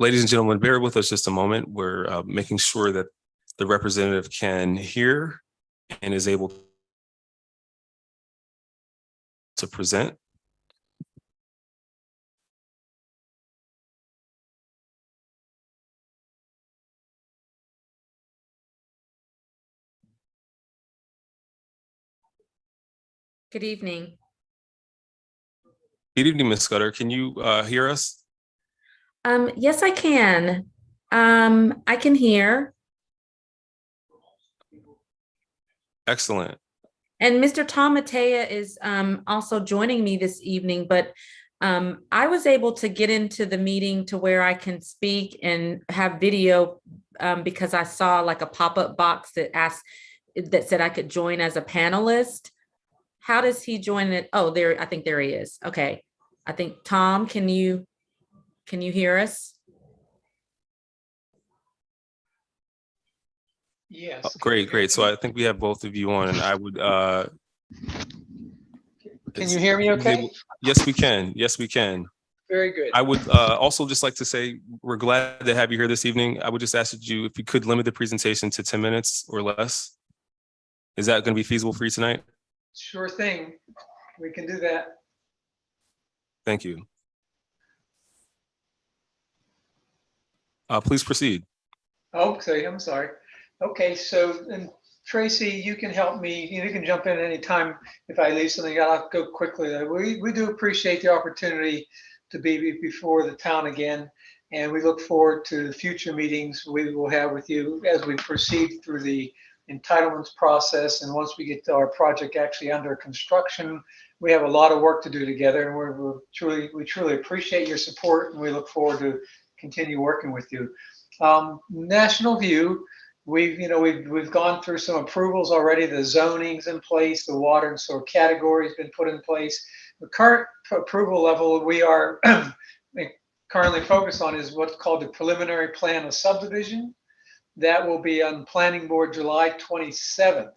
Ladies and gentlemen, bear with us just a moment. We're making sure that the representative can hear and is able to present. Good evening. Good evening, Ms. Scudder. Can you hear us? Yes, I can. I can hear. Excellent. And Mr. Tom Matea is also joining me this evening, but I was able to get into the meeting to where I can speak and have video because I saw like a pop-up box that said I could join as a panelist. How does he join it? Oh, there, I think there he is. Okay. I think Tom, can you hear us? Yes. Oh, great. So I think we have both of you on, and I would. Can you hear me okay? Yes, we can. Yes, we can. Very good. I would also just like to say we're glad to have you here this evening. I would just ask that you, if you could limit the presentation to 10 minutes or less. Is that going to be feasible for you tonight? Sure thing. We can do that. Thank you. Please proceed. Okay, I'm sorry. Okay, so and Tracy, you can help me. You can jump in anytime if I leave something out. I'll go quickly. We do appreciate the opportunity to be before the town again, and we look forward to the future meetings we will have with you as we proceed through the entitlements process. And once we get our project actually under construction, we have a lot of work to do together, and we truly appreciate your support, and we look forward to continue working with you. National View, we've gone through some approvals already. The zoning's in place, the water and sewer category has been put in place. The current approval level we are currently focused on is what's called the preliminary plan of subdivision. That will be on planning board July 27th.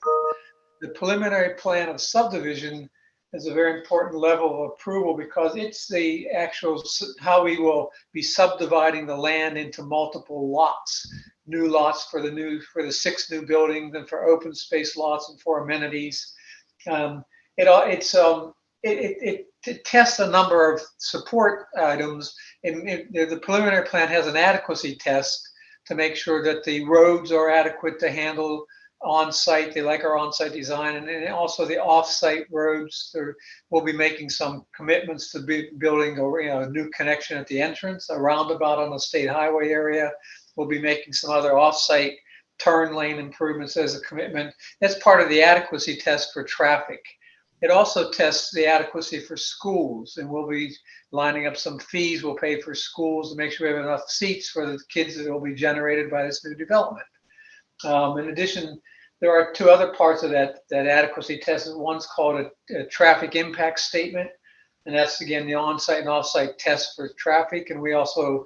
The preliminary plan of subdivision is a very important level of approval because it's the actual how we will be subdividing the land into multiple lots, new lots for the 6 new buildings and for open space lots and for amenities. It tests a number of support items. The preliminary plan has an adequacy test to make sure that the roads are adequate to handle on-site. They like our on-site design, and then also the off-site roads. We'll be making some commitments to building a new connection at the entrance, a roundabout on the state highway area. We'll be making some other off-site turn lane improvements as a commitment. That's part of the adequacy test for traffic. It also tests the adequacy for schools, and we'll be lining up some fees we'll pay for schools to make sure we have enough seats for the kids that will be generated by this new development. In addition, there are 2 other parts of that adequacy test. One's called a traffic impact statement, and that's again the on-site and off-site test for traffic. And we also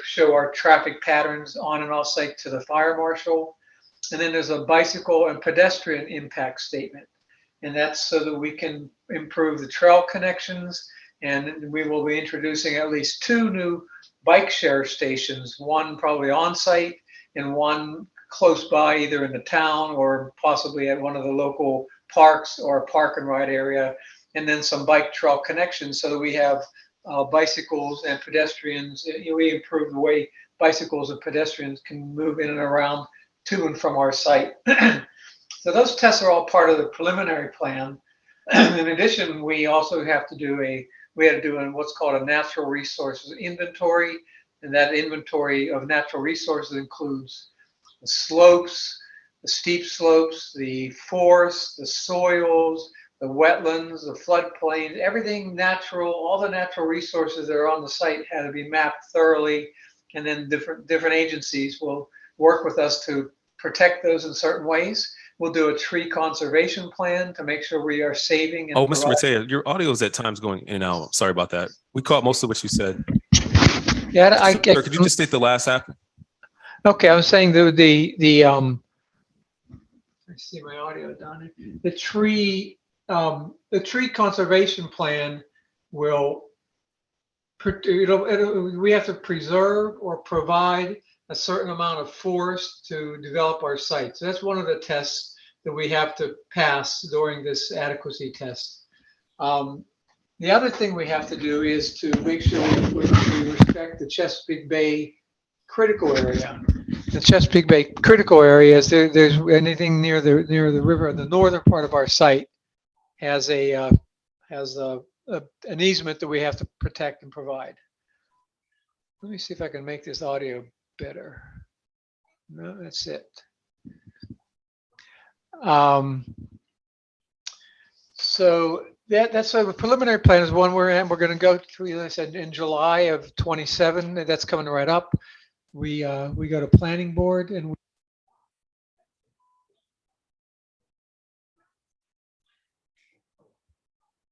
show our traffic patterns on and off-site to the fire marshal. And then there's a bicycle and pedestrian impact statement, and that's so that we can improve the trail connections. And we will be introducing at least 2 new bike share stations, one probably on-site and one close by, either in the town or possibly at one of the local parks or a park and ride area, and then some bike trail connections so that we have bicycles and pedestrians. We improve the way bicycles and pedestrians can move in and around to and from our site. So those tests are all part of the preliminary plan. In addition, we also have to do what's called a natural resources inventory. And that inventory of natural resources includes the slopes, the steep slopes, the forests, the soils, the wetlands, the floodplains, everything natural. All the natural resources that are on the site had to be mapped thoroughly, and then different agencies will work with us to protect those in certain ways. We'll do a tree conservation plan to make sure we are saving. Oh, Mr. Matea, your audio is at times going in and out. Sorry about that. We caught most of what you said. Yeah, Sir, could you just state the last half? Okay, I was saying I see my audio down here. The tree conservation plan will we have to preserve or provide a certain amount of forest to develop our site. So that's one of the tests that we have to pass during this adequacy test. The other thing we have to do is to make sure we respect the Chesapeake Bay critical area. The Chesapeake Bay critical area is there's anything near the river in the northern part of our site has an easement that we have to protect and provide. Let me see if I can make this audio better. No, that's it. So that's the preliminary plan is one we're in. We're going to go through, as I said, in July of 27. That's coming right up. We go to planning board and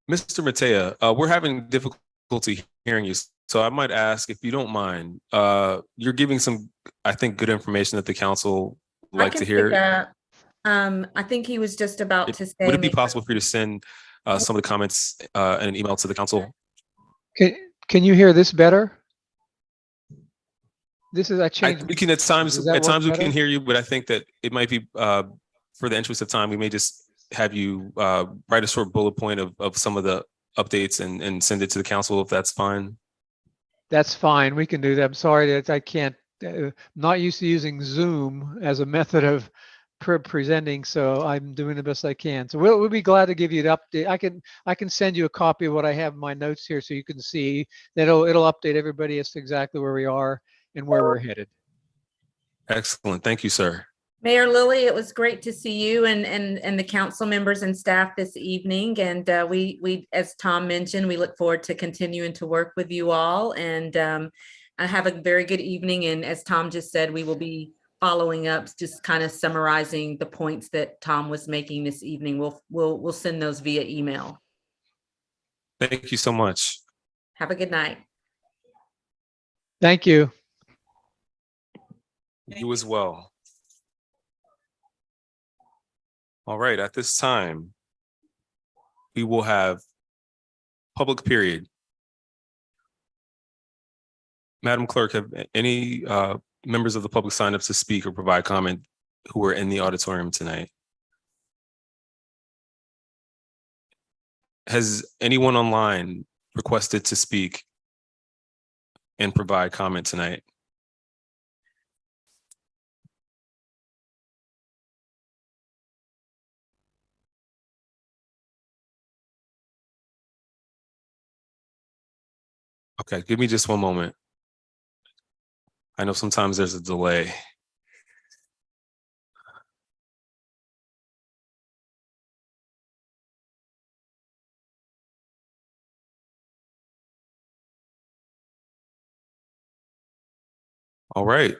Mr. Matea, we're having difficulty hearing you. So I might ask if you don't mind, you're giving some, I think, good information that the council would like to hear. I think he was just about to say. Would it be possible for you to send some of the comments in an email to the council? Can you hear this better? This is I changed. We can at times we can hear you, but I think that it might be for the interest of time, we may just have you write a short bullet point of some of the updates and send it to the council if that's fine. That's fine. We can do that. I'm sorry that I can't. Not used to using Zoom as a method of presenting, so I'm doing the best I can. So we'll be glad to give you the update. I can send you a copy of what I have in my notes here, so you can see that it'll update everybody as to exactly where we are and where we're headed. Excellent. Thank you, sir. Mayor Lilly, it was great to see you and the council members and staff this evening. And we, as Tom mentioned, we look forward to continuing to work with you all. And have a very good evening. And as Tom just said, we will be following up, just kind of summarizing the points that Tom was making this evening. We'll send those via email. Thank you so much. Have a good night. Thank you. You as well. All right, at this time, we will have public period. Madam Clerk, have any members of the public signed up to speak or provide comment who are in the auditorium tonight? Has anyone online requested to speak and provide comment tonight? Okay, give me just one moment. I know sometimes there's a delay. All right.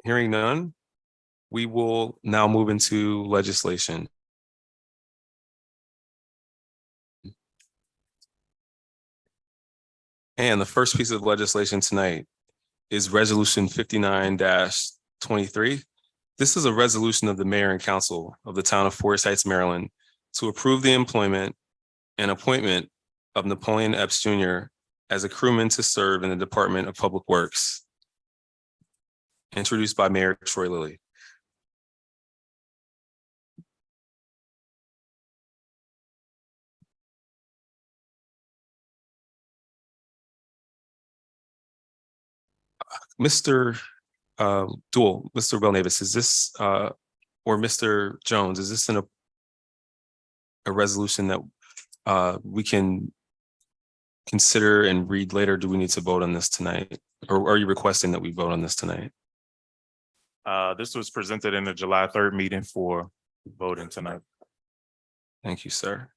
Hearing none, we will now move into legislation. And the first piece of legislation tonight is Resolution 59-23. This is a resolution of the mayor and council of the town of Forest Heights, Maryland, to approve the employment and appointment of Napoleon Epps Jr. as a crewman to serve in the Department of Public Works. Introduced by Mayor Troy Lilly. Mr. Dual, Mr. Belnavis, is this, or Mr. Jones, is this a resolution that we can consider and read later? Do we need to vote on this tonight? Or are you requesting that we vote on this tonight? This was presented in the July 3rd meeting for voting tonight. Thank you, sir.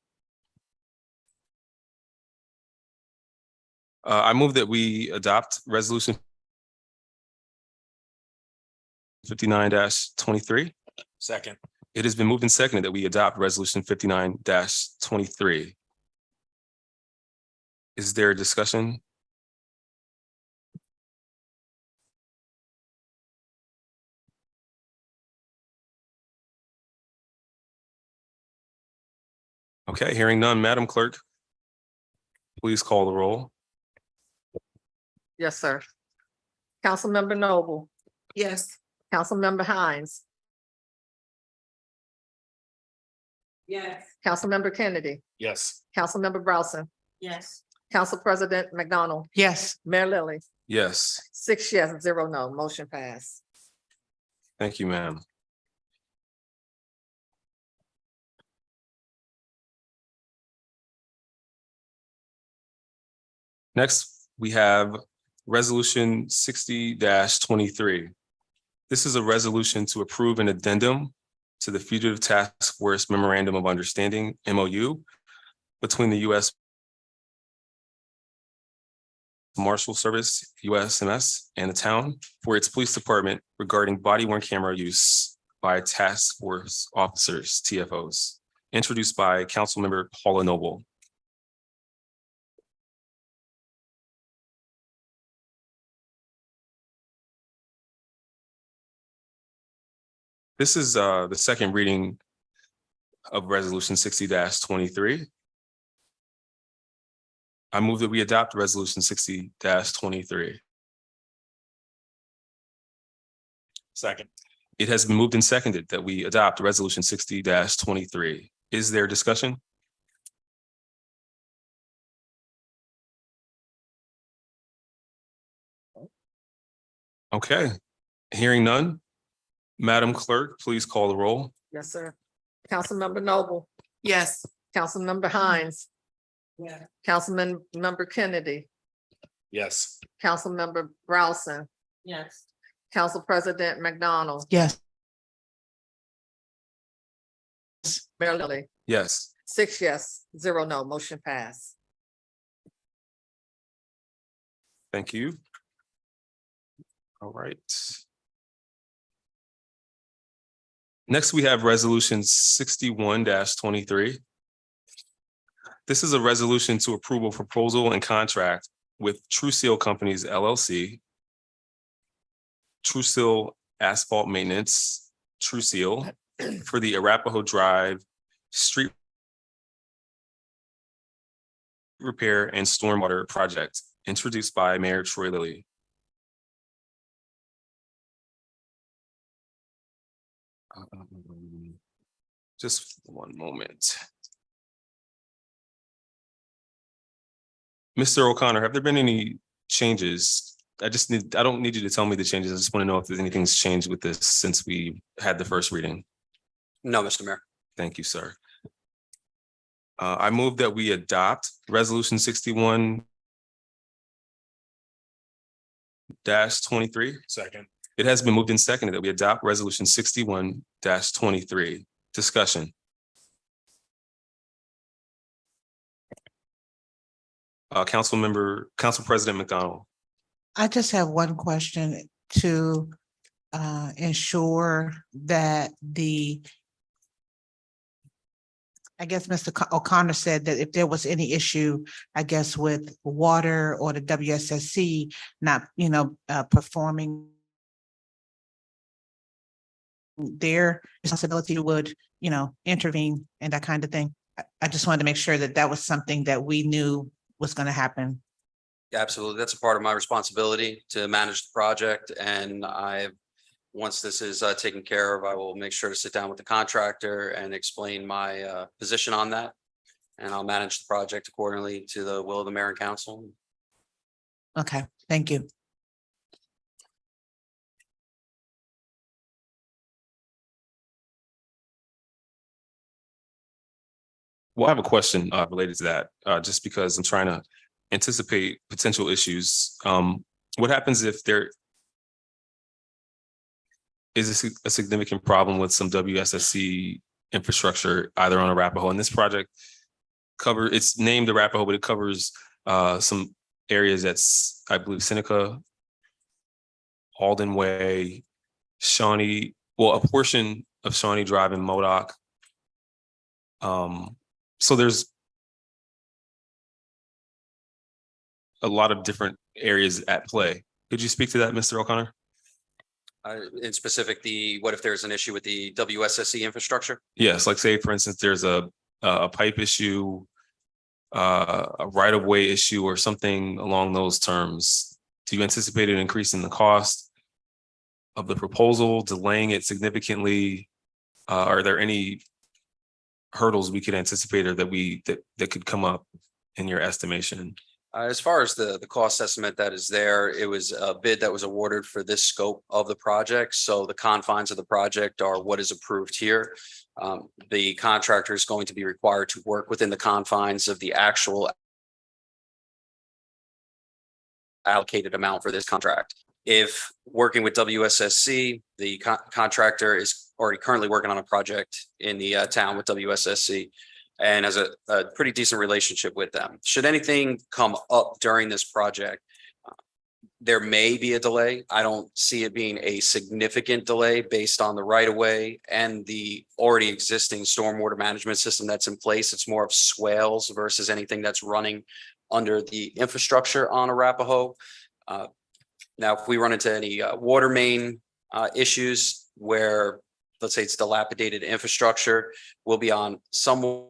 I move that we adopt Resolution 59-23. Second. It has been moved and seconded that we adopt Resolution 59-23. Is there a discussion? Okay, hearing none, Madam Clerk, please call the roll. Yes, sir. Councilmember Noble, Yes. Councilmember Hines, Yes. Councilmember Kennedy, Yes. Councilmember Browson, Yes. Council President McDonald, Yes. Mayor Lily, Yes, 6 yes, 0 no, motion passed. thank you, ma'am. Next, we have Resolution 60-23. This is a resolution to approve an addendum to the Fugitive Task Force Memorandum of Understanding, MOU, between the U.S. Marshal Service, USMS, and the town for its police department regarding body-worn camera use by task force officers, TFOs, introduced by Councilmember Paula Noble. This is the second reading of Resolution 60-23. I move that we adopt Resolution 60-23. Second. It has been moved and seconded that we adopt Resolution 60-23. Is there discussion? Okay, hearing none. Madam Clerk, please call the roll. Yes, sir. Councilmember Noble, Yes. Councilmember Hines, Yeah. Councilmember Kennedy, Yes. Councilmember Browson, Yes. Council President McDonald, Yes. Mayor Lily, Yes, 6 yes, 0 no, motion passed. thank you. All right. Next, we have Resolution 61-23. This is a resolution to approve a proposal and contract with True Seal Companies LLC, True Seal Asphalt Maintenance, True Seal, for the Arapahoe Drive Street Repair and Stormwater Project, introduced by Mayor Troy Lilly. Just one moment. Mr. O'Connor, have there been any changes? I don't need you to tell me the changes. I just want to know if there's anything's changed with this since we had the first reading. No, Mr. Mayor. Thank you, sir. I move that we adopt Resolution 61-23. Second. It has been moved and seconded that we adopt Resolution 61-23. Discussion. Council President McDonald. I just have one question to ensure that I guess Mr. O'Connor said that if there was any issue, I guess with water or the WSSC not, performing their responsibility would, intervene and that kind of thing. I just wanted to make sure that that was something that we knew was going to happen. Yeah, absolutely. That's a part of my responsibility to manage the project. And once this is taken care of, I will make sure to sit down with the contractor and explain my position on that. And I'll manage the project accordingly to the will of the mayor and council. Okay, thank you. Well, I have a question related to that, just because I'm trying to anticipate potential issues. What happens if there is a significant problem with some WSSC infrastructure, either on Arapahoe? And this project it's named Arapahoe, but it covers some areas that's, I believe, Seneca, Alden Way, Shawnee, well, a portion of Shawnee Drive and Modoc. So there's a lot of different areas at play. Could you speak to that, Mr. O'Connor? In specific, what if there's an issue with the WSSC infrastructure? Yes, like say, for instance, there's a pipe issue a right-of-way issue or something along those terms? Do you anticipate an increase in the cost of the proposal, delaying it significantly? Are there any hurdles we could anticipate or that could come up in your estimation? As far as the cost estimate that is there, it was a bid that was awarded for this scope of the project. So the confines of the project are what is approved here. The contractor is going to be required to work within the confines of the actual allocated amount for this contract. If working with WSSC, the contractor is already currently working on a project in the town with WSSC and has a pretty decent relationship with them. Should anything come up during this project, there may be a delay. I don't see it being a significant delay based on the right of way and the already existing stormwater management system that's in place. It's more of swales versus anything that's running under the infrastructure on Arapahoe. Now, if we run into any water main issues where, let's say it's dilapidated infrastructure, we'll be on somewhat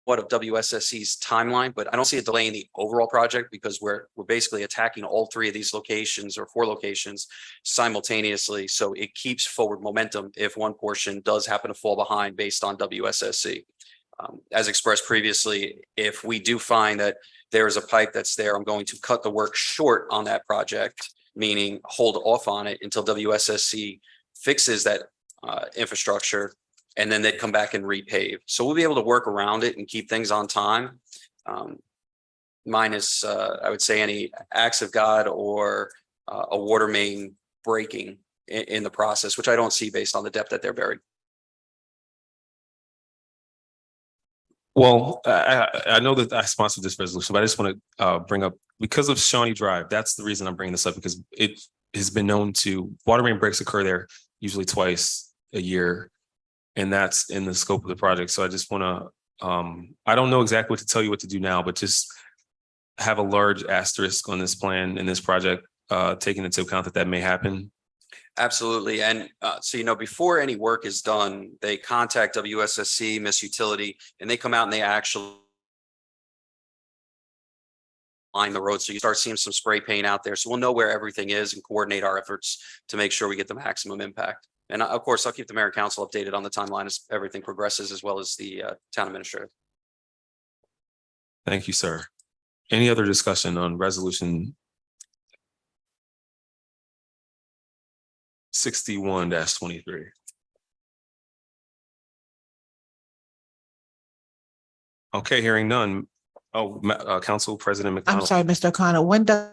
of WSSC's timeline, but I don't see a delay in the overall project because we're basically attacking all three of these locations or 4 locations simultaneously. So it keeps forward momentum if one portion does happen to fall behind based on WSSC. As expressed previously, if we do find that there is a pipe that's there, I'm going to cut the work short on that project, meaning hold off on it until WSSC fixes that infrastructure, and then they'd come back and repave. So we'll be able to work around it and keep things on time. Minus, I would say, any acts of God or a water main breaking in the process, which I don't see based on the depth that they're buried. Well, I know that I sponsored this resolution, but I just want to bring up, because of Shawnee Drive, that's the reason I'm bringing this up, because it has been known to, water main breaks occur there usually twice a year, and that's in the scope of the project. So I just want to, I don't know exactly what to tell you what to do now, but just have a large asterisk on this plan in this project, taking into account that may happen. Absolutely. And so, before any work is done, they contact WSSC, Miss Utility, and they come out and they actually line the road. So you start seeing some spray paint out there. So we'll know where everything is and coordinate our efforts to make sure we get the maximum impact. And of course, I'll keep the mayor and council updated on the timeline as everything progresses, as well as the town administrator. Thank you, sir. Any other discussion on resolution 61-23? Okay, hearing none. Oh, Council President I'm McDonald. sorry, Mr. O'Connor, when does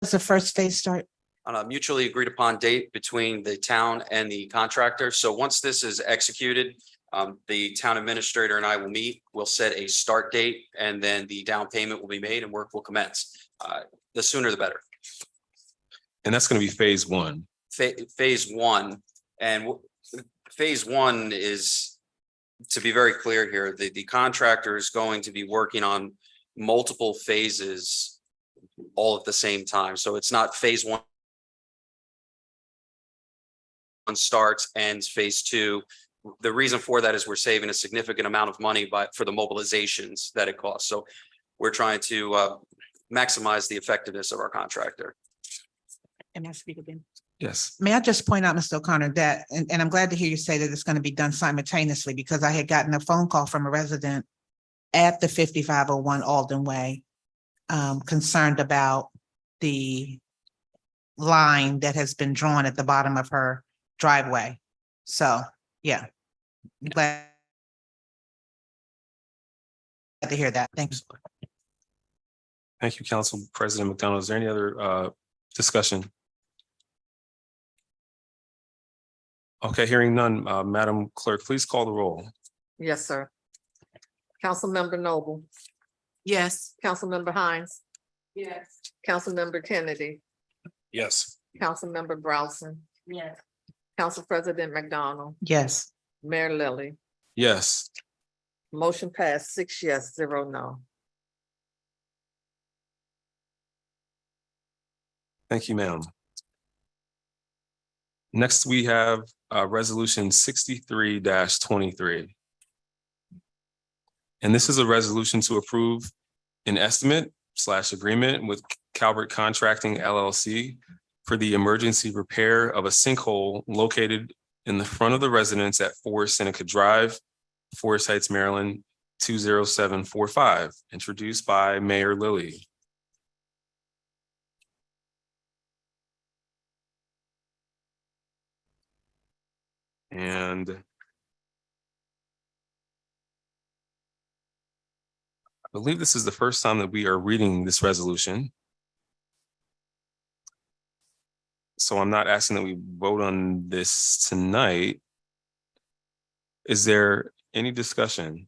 the first phase start? On a mutually agreed upon date between the town and the contractor. So once this is executed, the town administrator and I will meet. We'll set a start date, and then the down payment will be made and work will commence. The sooner the better. And that's going to be phase 1. Phase 1, and phase 1 is, to be very clear here, the contractor is going to be working on multiple phases all at the same time. So it's not phase 1 starts, ends, phase 2. The reason for that is we're saving a significant amount of money for the mobilizations that it costs. So we're trying to maximize the effectiveness of our contractor. Can I speak again? Yes. May I just point out, Mr. O'Connor, that, and I'm glad to hear you say that it's going to be done simultaneously, because I had gotten a phone call from a resident at the 5501 Alden Way, concerned about the line that has been drawn at the bottom of her driveway. So, yeah, I'm glad to hear that. Thanks. Thank you, Council President McDonald. Is there any other discussion? Okay, hearing none, Madam Clerk, please call the roll. Yes, sir. Councilmember Noble, Yes. Councilmember Hines. Yes. Councilmember Kennedy, Yes. Councilmember Browson. Yes. Council President McDonald, Yes. Mayor Lily. Yes. Motion passed, 6 yes, 0 no. Thank you, ma'am. Next, we have Resolution 63-23. And this is a resolution to approve an estimate/agreement with Calvert Contracting LLC for the emergency repair of a sinkhole located in the front of the residence at 4 Seneca Drive, Forest Heights, Maryland, 20745, introduced by Mayor Lilly. And I believe this is the first time that we are reading this resolution. So I'm not asking that we vote on this tonight. Is there any discussion?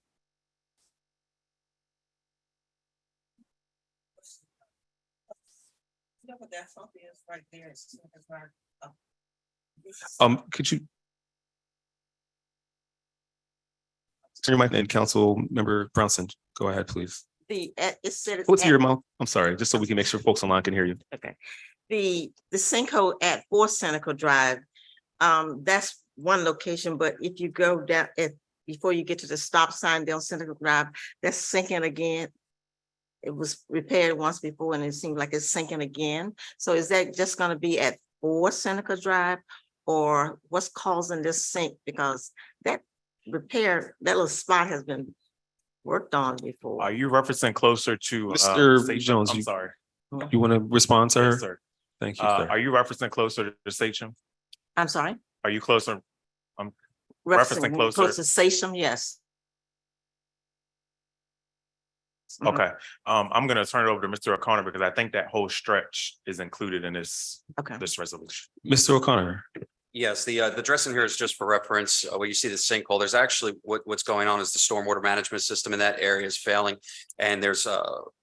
Could you? Turn your mic and Council Member Brownson, go ahead, please. It said. What's your mouth? I'm sorry, just so we can make sure folks online can hear you. Okay. The sinkhole at 4 Seneca Drive, that's one location, but if you go down before you get to the stop sign down Seneca Drive, that's sinking again. It was repaired once before and it seems like it's sinking again. So is that just gonna be at 4 Seneca Drive? Or what's causing this sink? Because that repair, that little spot has been worked on before. Are you referencing closer to? Mr. Sachem? Jones, I'm you- sorry. You want to respond to her? Yes, sir. Thank you, sir. Are you referencing closer to Sachem? I'm sorry? Are you closer? Referencing closer. Close to Sachem, yes. Mhm. Okay, I'm gonna turn it over to Mr. O'Connor because I think that whole stretch is included in this Okay. resolution. Mr. O'Connor, Yes, the dressing here is just for reference. Where you see the sinkhole, there's actually what's going on is the stormwater management system in that area is failing. And there's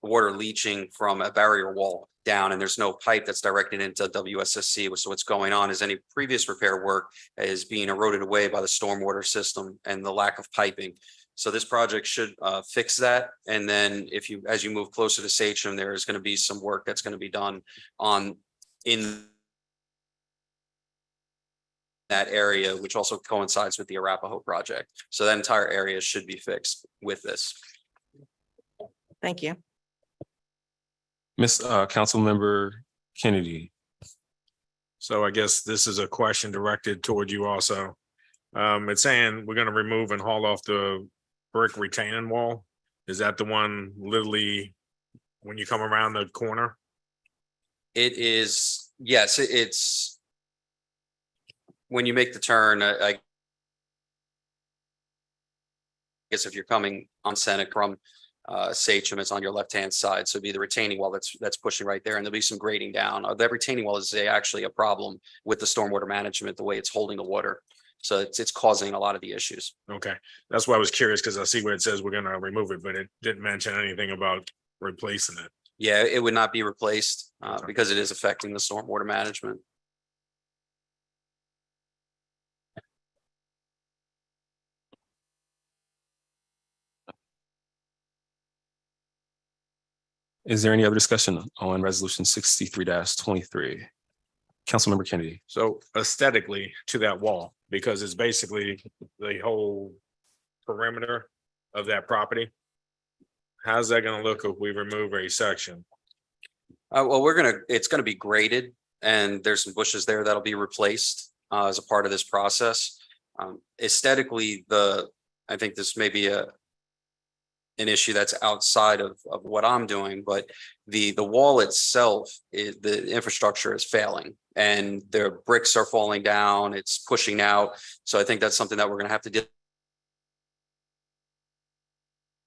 water leaching from a barrier wall down and there's no pipe that's directed into WSSC. So what's going on is any previous repair work is being eroded away by the stormwater system and the lack of piping. So this project should fix that. And then as you move closer to Sachem, there is going to be some work that's going to be done in that area, which also coincides with the Arapahoe project. So that entire area should be fixed with this. Thank you. Councilmember Kennedy. So I guess this is a question directed toward you also. It's saying we're gonna remove and haul off the brick retaining wall. Is that the one literally when you come around the corner? It is, yes, it's when you make the turn, I guess if you're coming on Seneca from Sachem, it's on your left-hand side. So it'd be the retaining wall that's pushing right there. And there'll be some grading down. That retaining wall is actually a problem with the stormwater management, the way it's holding the water. So it's causing a lot of the issues. Okay, that's why I was curious because I see where it says we're gonna remove it, but it didn't mention anything about replacing it. Yeah, it would not be replaced because it is affecting the stormwater management. Is there any other discussion on resolution 63-23? Councilmember Kennedy. So aesthetically to that wall, because it's basically the whole perimeter of that property. How's that gonna look if we remove a section? Well, it's gonna be graded and there's some bushes there that'll be replaced as a part of this process. Aesthetically, I think this may be an issue that's outside of what I'm doing, but the wall itself, the infrastructure is failing and their bricks are falling down, it's pushing out. So I think that's something that we're gonna have to deal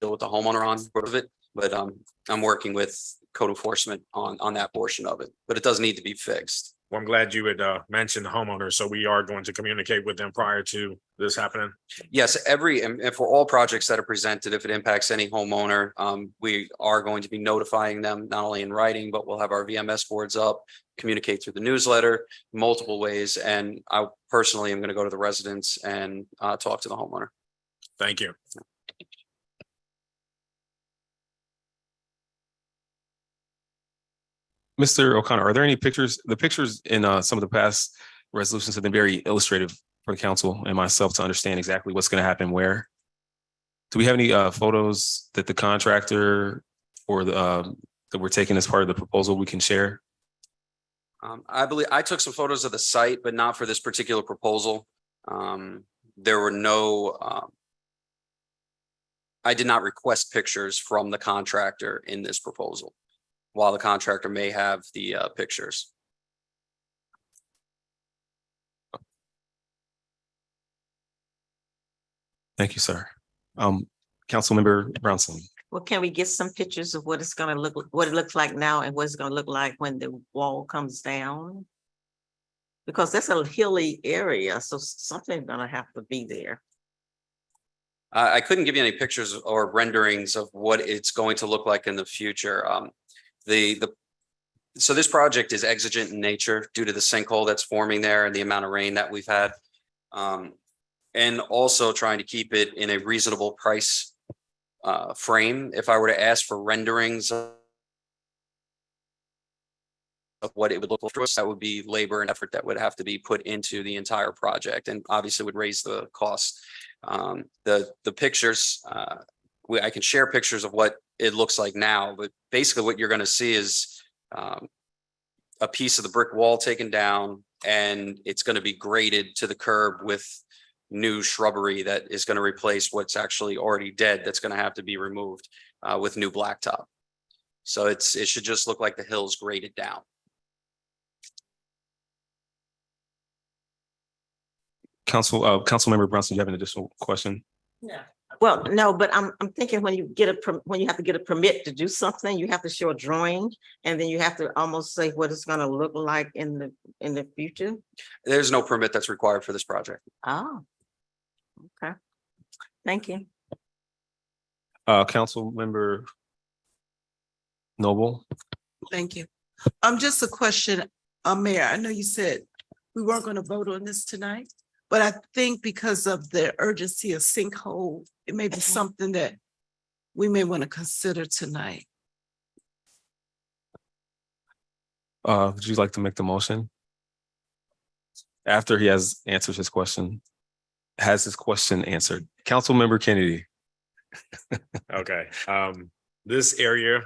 with the homeowner on part of it, but I'm working with code enforcement on that portion of it, but it does need to be fixed. Well, I'm glad you had mentioned the homeowner, so we are going to communicate with them prior to this happening. Yes, and for all projects that are presented, if it impacts any homeowner, we are going to be notifying them not only in writing, but we'll have our VMS boards up, communicate through the newsletter, multiple ways. And I personally am going to go to the residents and talk to the homeowner. Thank you. Mr. O'Connor, are there any pictures? The pictures in some of the past resolutions have been very illustrative for the council and myself to understand exactly what's going to happen where. Do we have any photos that the contractor or that we're taking as part of the proposal we can share? I believe I took some photos of the site, but not for this particular proposal. There were no, I did not request pictures from the contractor in this proposal, while the contractor may have the pictures. Thank you, sir. Councilmember Brownson. Well, can we get some pictures of what it's gonna look, what it looks like now and what it's gonna look like when the wall comes down? Because that's a hilly area, so something's gonna have to be there. I couldn't give you any pictures or renderings of what it's going to look like in the future. So this project is exigent in nature due to the sinkhole that's forming there and the amount of rain that we've had. And also trying to keep it in a reasonable price frame. If I were to ask for renderings of what it would look like, that would be labor and effort that would have to be put into the entire project, and obviously would raise the cost. The pictures, I can share pictures of what it looks like now, but basically what you're going to see is a piece of the brick wall taken down, and it's going to be graded to the curb with new shrubbery that is going to replace what's actually already dead. That's going to have to be removed with new blacktop. So it should just look like the hill's graded down. Councilmember Brunson, you have an additional question? Yeah. Well, no, but I'm thinking when you when you have to get a permit to do something, you have to show a drawing, and then you have to almost say what it's gonna look like in the future. There's no permit that's required for this project. Oh. Okay. Thank you. Councilmember Noble. Thank you. Just a question, Mayor, I know you said we weren't going to vote on this tonight, but I think because of the urgency of sinkhole, it may be something that we may want to consider tonight. Would you like to make the motion? After he has answered his question, answered. Councilmember Kennedy. Okay, this area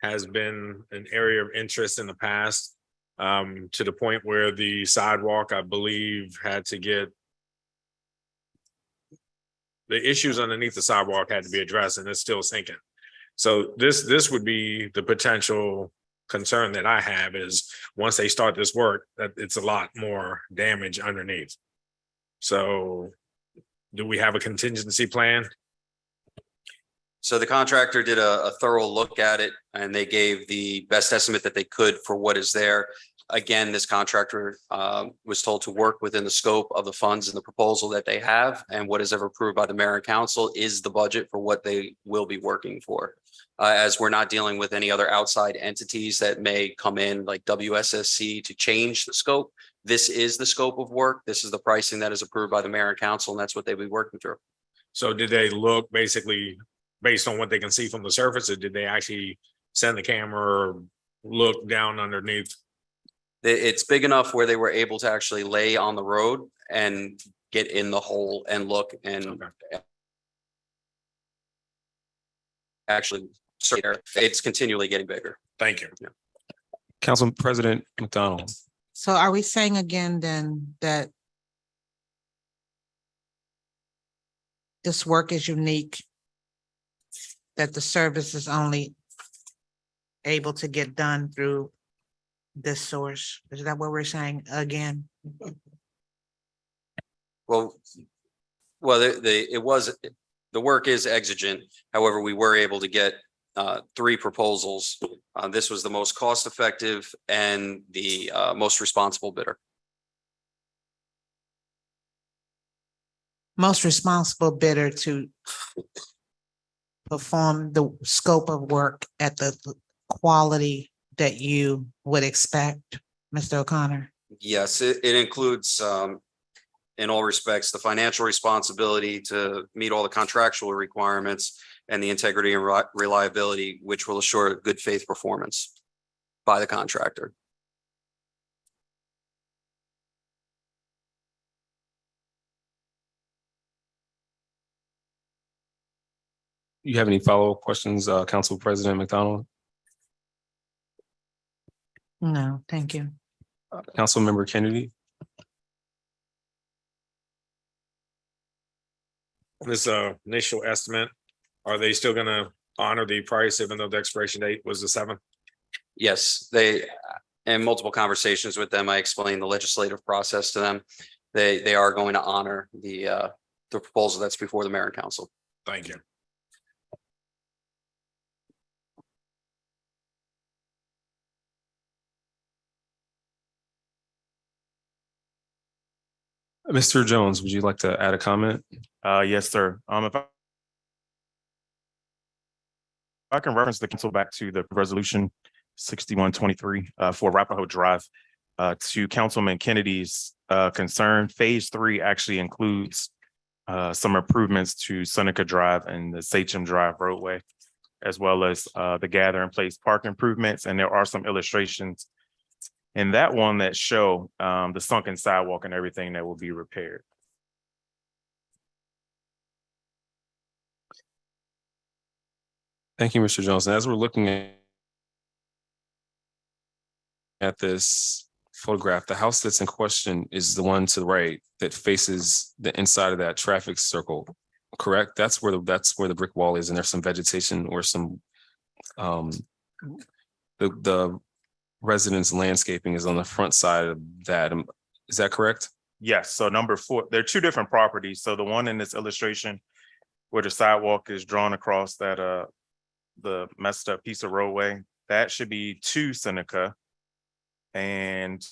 has been an area of interest in the past, to the point where the sidewalk, I believe, had to get the issues underneath the sidewalk had to be addressed, and it's still sinking. So this would be the potential concern that I have is once they start this work, that it's a lot more damage underneath. So do we have a contingency plan? So the contractor did a thorough look at it, and they gave the best estimate that they could for what is there. Again, this contractor was told to work within the scope of the funds and the proposal that they have, and what is ever approved by the mayor and council is the budget for what they will be working for. As we're not dealing with any other outside entities that may come in like WSSC to change the scope. This is the scope of work. This is the pricing that is approved by the mayor and council, and that's what they'll be working through. So did they look basically based on what they can see from the surface, or did they actually send the camera or look down underneath? It's big enough where they were able to actually lay on the road and get in the hole and look and actually, it's continually getting bigger. Thank you. Council President McDonald. So are we saying again then that this work is unique, that the service is only able to get done through this source? Is that what we're saying again? Well, the work is exigent. However, we were able to get 3 proposals. This was the most cost effective and the most responsible bidder. Most responsible bidder to perform the scope of work at the quality that you would expect, Mr. O'Connor? Yes, it includes in all respects, the financial responsibility to meet all the contractual requirements and the integrity and reliability, which will assure good faith performance by the contractor. You have any follow-up questions, Council President McDonald? No, thank you. Councilmember Kennedy? This initial estimate, are they still gonna honor the price even though the expiration date was the 7th? Yes, in multiple conversations with them, I explained the legislative process to them. They are going to honor the proposal that's before the mayor and council. Thank you. Mr. Jones, would you like to add a comment? Yes, sir. If I can reference the council back to the resolution 6123 for Arapahoe Drive. To Councilman Kennedy's concern, phase 3 actually includes some improvements to Seneca Drive and the Sachem Drive roadway, as well as the gather in place park improvements. And there are some illustrations in that one that show the sunken sidewalk and everything that will be repaired. Thank you, Mr. Jones. And as we're looking at this photograph, the house that's in question is the one to the right that faces the inside of that traffic circle, correct? That's where the brick wall is, and there's some vegetation or some the residence landscaping is on the front side of that. Is that correct? Yes, so number 4, there are 2 different properties. So the one in this illustration where the sidewalk is drawn across that the messed up piece of roadway, that should be to Seneca. And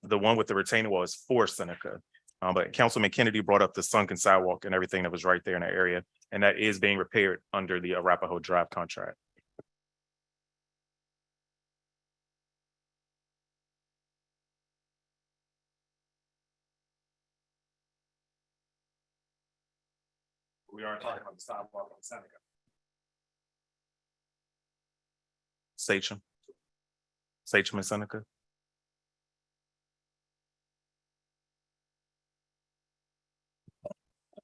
the one with the retaining wall is for Seneca. But Councilman Kennedy brought up the sunken sidewalk and everything that was right there in that area, and that is being repaired under the Arapahoe Drive contract. We are talking about the sidewalk on Seneca. Sachem and Seneca.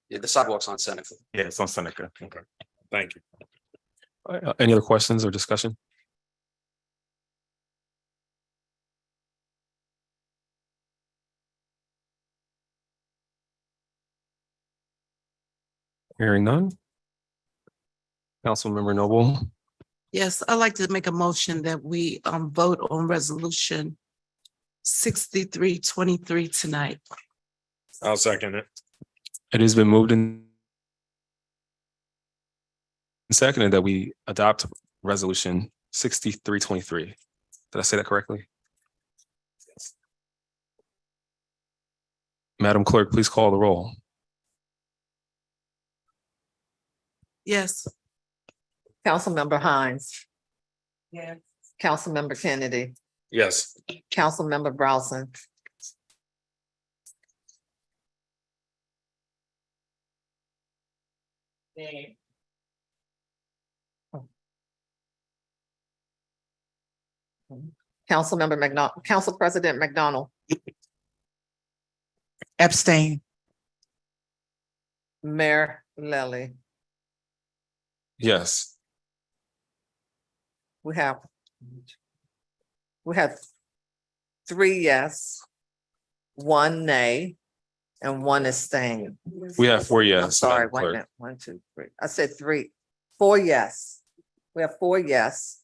Yeah, the sidewalks on Seneca. Yeah, it's on Seneca. Okay, thank you. Any other questions or discussion? Hearing none. Councilmember Noble, Yes, I'd like to make a motion that we vote on resolution 6323 tonight. I'll second it. it has been moved and seconded that we adopt resolution 6323. Did I say that correctly? Madam Clerk, please call the roll. Yes. Councilmember Hines. Yes. Councilmember Kennedy, Yes. Councilmember Browson. Councilmember McDonald, Council President McDonald, Abstain. Mayor Lely. Yes. We have 3 yes, 1 nay, and 1 abstain. We have 4 I'm yes. sorry, Madam wait a Clerk. minute, 1, 2, 3. I said 3, 4 yes. We have 4 yes,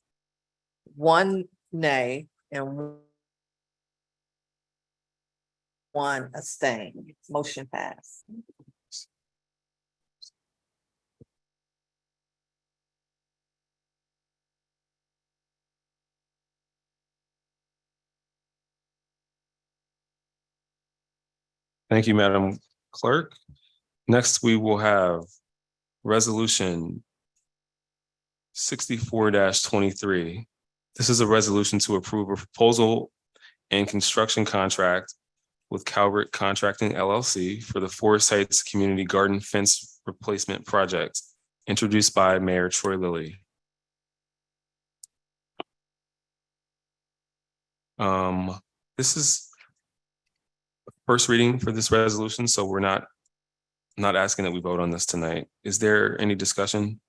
1 nay, and 1 abstain. Motion passed. Thank you, Madam Clerk. Next, we will have resolution 64-23. This is a resolution to approve a proposal and construction contract with Calvert Contracting LLC for the Forest Heights Community Garden Fence Replacement Project, introduced by Mayor Troy Lilly. This is first reading for this resolution, so we're not not asking that we vote on this tonight. Is there any discussion?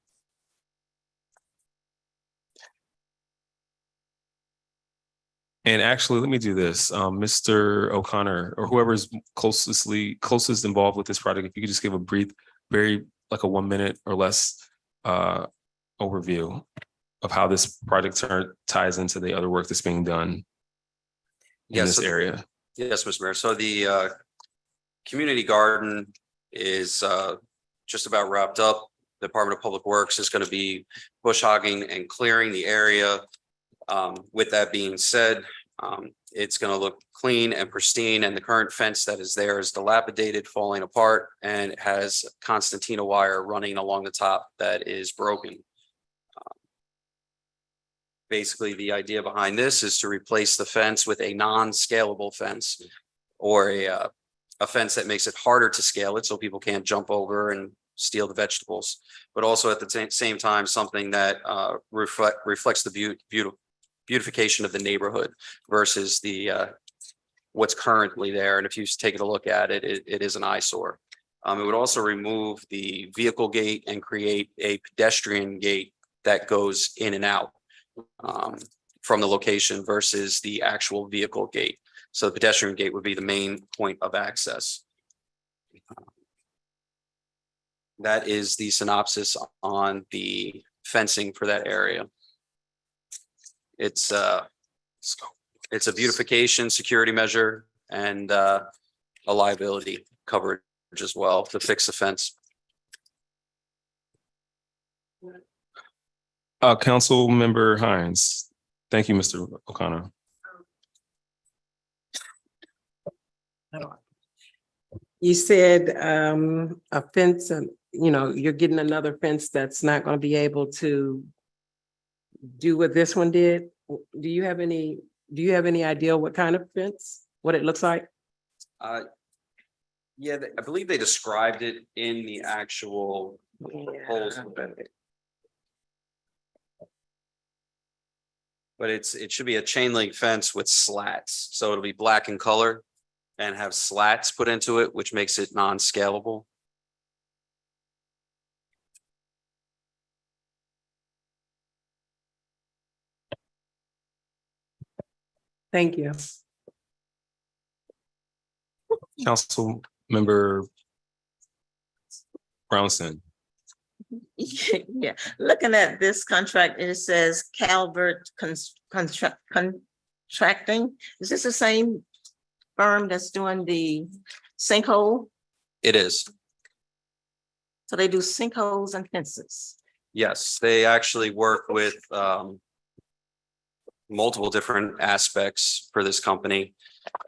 And actually, let me do this. Mr. O'Connor, or whoever's closest involved with this project, if you could just give a brief, very like a 1 minute or less overview of how this project ties into the other work that's being done in Yes, this area. Yes, Mr. Mayor. So the community garden is just about wrapped up. The Department of Public Works is going to be bush hogging and clearing the area. With that being said, it's going to look clean and pristine, and the current fence that is there is dilapidated, falling apart, and it has concertina wire running along the top that is broken. Basically, the idea behind this is to replace the fence with a non-scalable fence, or a fence that makes it harder to scale it so people can't jump over and steal the vegetables, but also at the same time, something that reflects the beautification of the neighborhood versus the what's currently there. And if you take a look at it, it is an eyesore. It would also remove the vehicle gate and create a pedestrian gate that goes in and out from the location versus the actual vehicle gate. So the pedestrian gate would be the main point of access. That is the synopsis on the fencing for that area. It's a beautification, security measure, and a liability coverage as well to fix the fence. Council Member Hines. Thank you, Mr. O'Connor. You said a fence, you're getting another fence that's not going to be able to do what this one did. Do you have any idea what kind of fence, what it looks like? Yeah, I believe they described it in the actual proposal. But it should be a chain link fence with slats. So it'll be black in color and have slats put into it, which makes it non-scalable. Thank you. Council Member Brownson. Yeah, looking at this contract, it says Calvert Contracting. Is this the same firm that's doing the sinkhole? It is. So they do sinkholes and fences. Yes, they actually work with multiple different aspects for this company.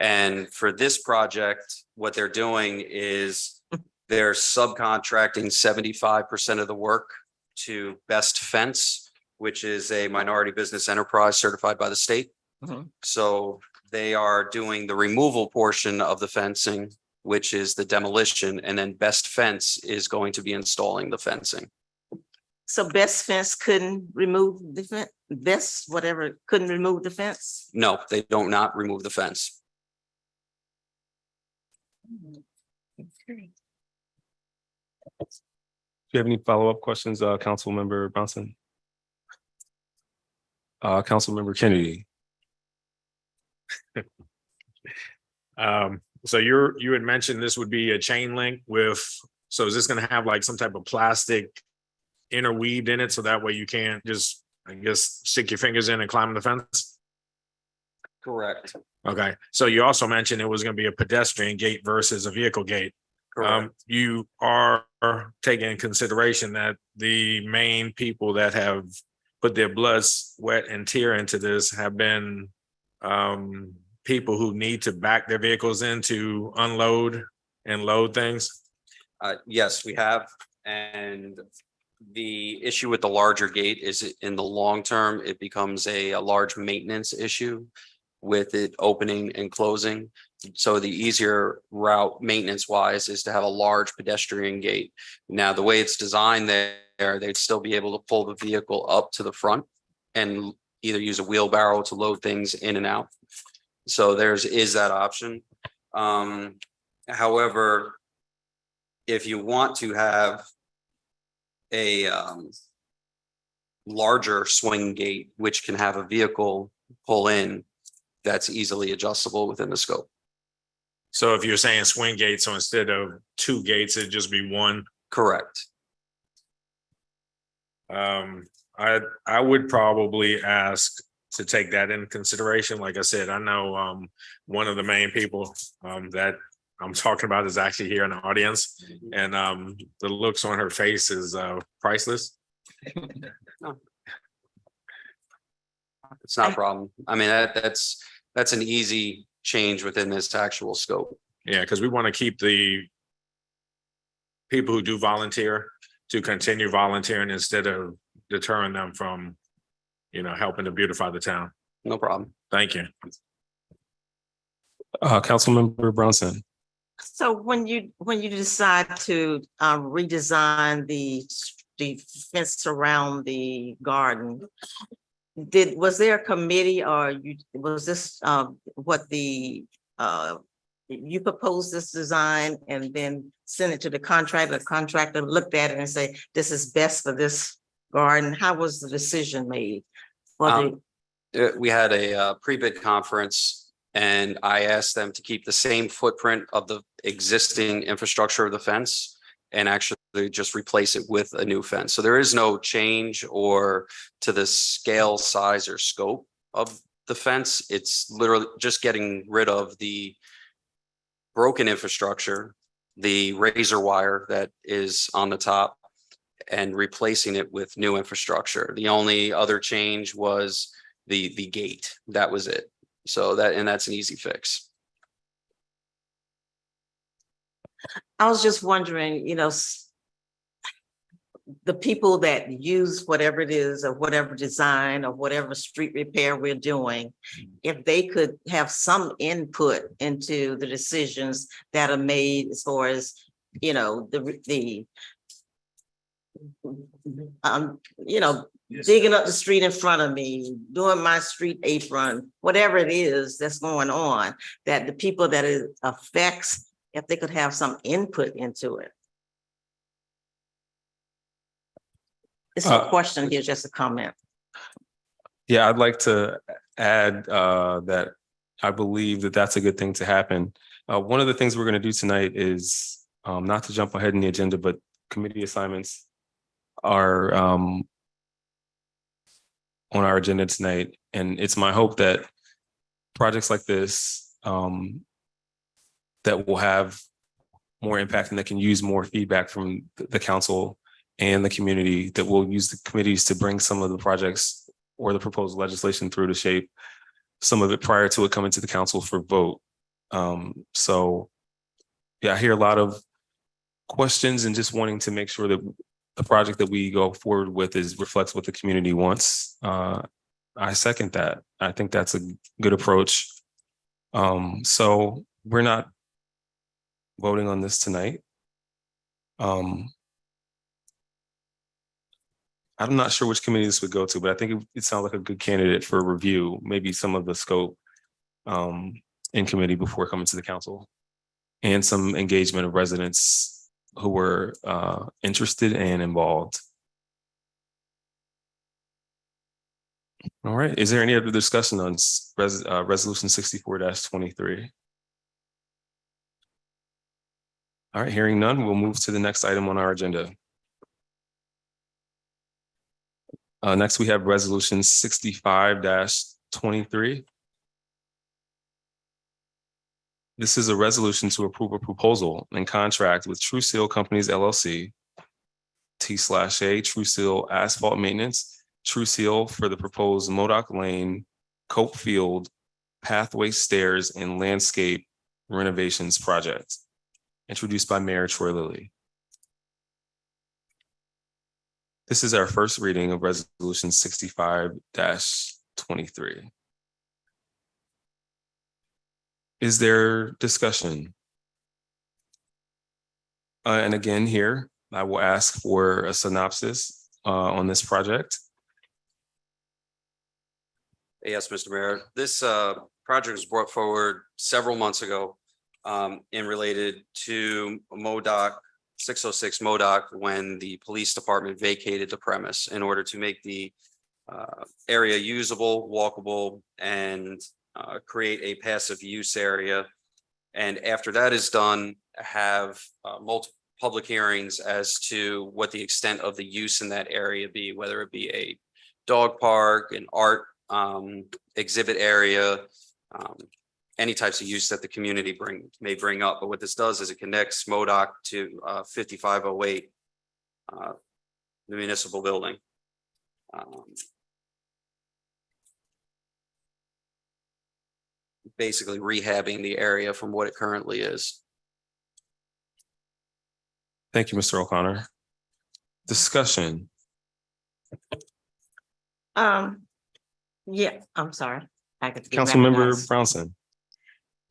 And for this project, what they're doing is they're subcontracting 75% of the work to Best Fence, which is a minority business enterprise certified by the state. Mhm. So they are doing the removal portion of the fencing, which is the demolition, and then Best Fence is going to be installing the fencing. So Best Fence couldn't remove the fence, Best whatever couldn't remove the fence? No, they don't not remove the fence. Okay. Do you have any follow-up questions, Council Member Brownson? Council Member Kennedy. So you had mentioned this would be a chain link with, so is this gonna have like some type of plastic interweaved in it so that way you can't just, I guess, stick your fingers in and climb the fence? Correct. Okay, so you also mentioned it was gonna be a pedestrian gate versus a vehicle gate. Correct. You are taking in consideration that the main people that have put their blood, sweat, and tear into this have been people who need to back their vehicles in to unload and load things. Yes, we have. And the issue with the larger gate is in the long term, it becomes a large maintenance issue with it opening and closing. So the easier route maintenance wise is to have a large pedestrian gate. Now, the way it's designed there, they'd still be able to pull the vehicle up to the front and either use a wheelbarrow to load things in and out. So is that option. However, if you want to have a larger swing gate, which can have a vehicle pull in, that's easily adjustable within the scope. So if you're saying swing gates, so instead of 2 gates, it'd just be 1. Correct. I would probably ask to take that in consideration. Like I said, I know one of the main people that I'm talking about is actually here in the audience, and the looks on her face is priceless. It's not a problem. I mean, that's an easy change within this actual scope. Yeah, because we want to keep the people who do volunteer to continue volunteering instead of deterring them from, helping to beautify the town. No problem. Thank you. Councilmember Bronson. So when you decide to redesign the fence around the garden, was there a committee, or was this what you proposed this design and then sent it to the contractor? The contractor looked at it and say, this is best for this garden. How was the decision made? We had a pre-bid conference, and I asked them to keep the same footprint of the existing infrastructure of the fence and actually just replace it with a new fence. So there is no change or to the scale, size, or scope of the fence. It's literally just getting rid of the broken infrastructure, the razor wire that is on the top, and replacing it with new infrastructure. The only other change was the gate. That was it. So that's an easy fix. I was just wondering, the people that use whatever it is, or whatever design, or whatever street repair we're doing, if they could have some input into the decisions that are made as far as, digging up the street in front of me, doing my street apron, whatever it is that's going on, that the people that it affects, if they could have some input into it. It's a question here, just a comment. Yeah, I'd like to add that I believe that that's a good thing to happen. One of the things we're going to do tonight is not to jump ahead in the agenda, but committee assignments are on our agenda tonight. And it's my hope that projects like this that will have more impact and that can use more feedback from the council and the community, that will use the committees to bring some of the projects or the proposed legislation through to shape some of it prior to it coming to the council for vote. So yeah, I hear a lot of questions and just wanting to make sure that the project that we go forward with reflects what the community wants. I second that. I think that's a good approach. So we're not voting on this tonight. I'm not sure which committee this would go to, but I think it sounds like a good candidate for review, maybe some of the scope in committee before coming to the council, and some engagement of residents who were interested and involved. All right, is there any other discussion on resolution 64-23? All right, hearing none, we'll move to the next item on our agenda. Next, we have resolution 65-23. This is a resolution to approve a proposal and contract with True Seal Companies LLC, T/A True Seal Asphalt Maintenance, True Seal for the proposed Modoc Lane, Cope Field, Pathway Stairs and Landscape Renovations Project, introduced by Mayor Troy Lilly. This is our first reading of resolution 65-23. Is there discussion? And again, here, I will ask for a synopsis on this project. Yes, Mr. Mayor, this project was brought forward several months ago and related to MoDOT 606 Modoc when the police department vacated the premise in order to make the area usable, walkable, and create a passive use area. And after that is done, have multiple public hearings as to what the extent of the use in that area be, whether it be a dog park, an art exhibit area, any types of use that the community may bring up. But what this does is it connects MODOC to 5508, the municipal building. Basically rehabbing the area from what it currently is. Thank you, Mr. O'Connor. Discussion. Yeah, I'm sorry. I could be Councilmember recognized. Brownson.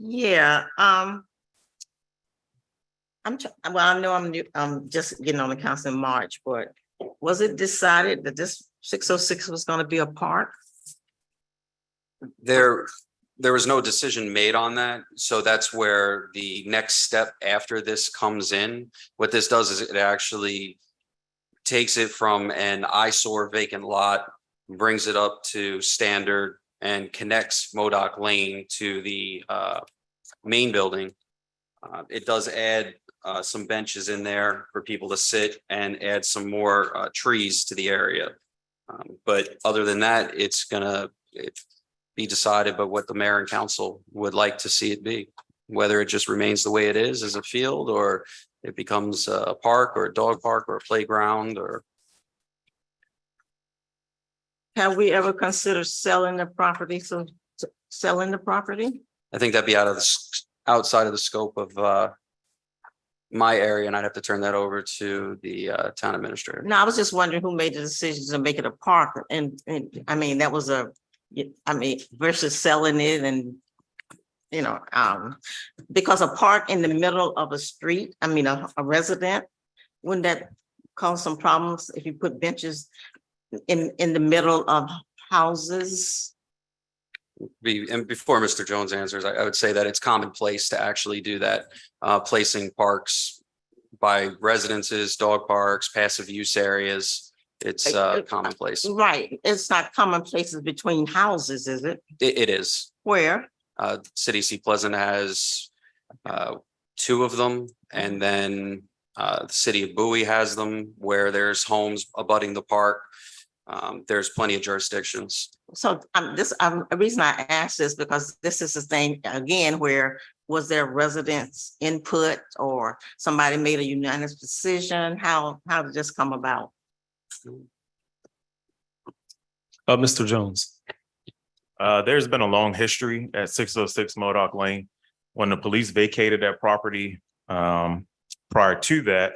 Yeah, well, I know I'm new, I'm just getting on the council in March, but was it decided that this 606 was gonna be a park? There was no decision made on that. So that's where the next step after this comes in. What this does is it actually takes it from an eyesore vacant lot, brings it up to standard, and connects Modoc Lane to the main building. It does add some benches in there for people to sit and add some more trees to the area. But other than that, it's gonna be decided by what the mayor and council would like to see it be. Whether it just remains the way it is as a field, or it becomes a park or a dog park or a playground, or Have we ever considered selling the property? So selling the property? I think that'd be outside of the scope of my area, and I'd have to turn that over to the town administrator. No, I was just wondering who made the decision to make it a park, and I mean, that was versus selling it, and because a park in the middle of a street, a resident, wouldn't that cause some problems if you put benches in the middle of houses? And before Mr. Jones answers, I would say that it's commonplace to actually do that, placing parks by residences, dog parks, passive use areas. It's commonplace. Right, it's not common places between houses, is it? It is. Where? City of Seat Pleasant has 2 of them, and then the city of Bowie has them where there's homes abutting the park. There's plenty of jurisdictions. So the reason I asked is because this is the thing, again, where was there residents' input or somebody made a unanimous decision? How did this come about? Mr. Jones. There's been a long history at 606 Modoc Lane. When the police vacated that property, prior to that,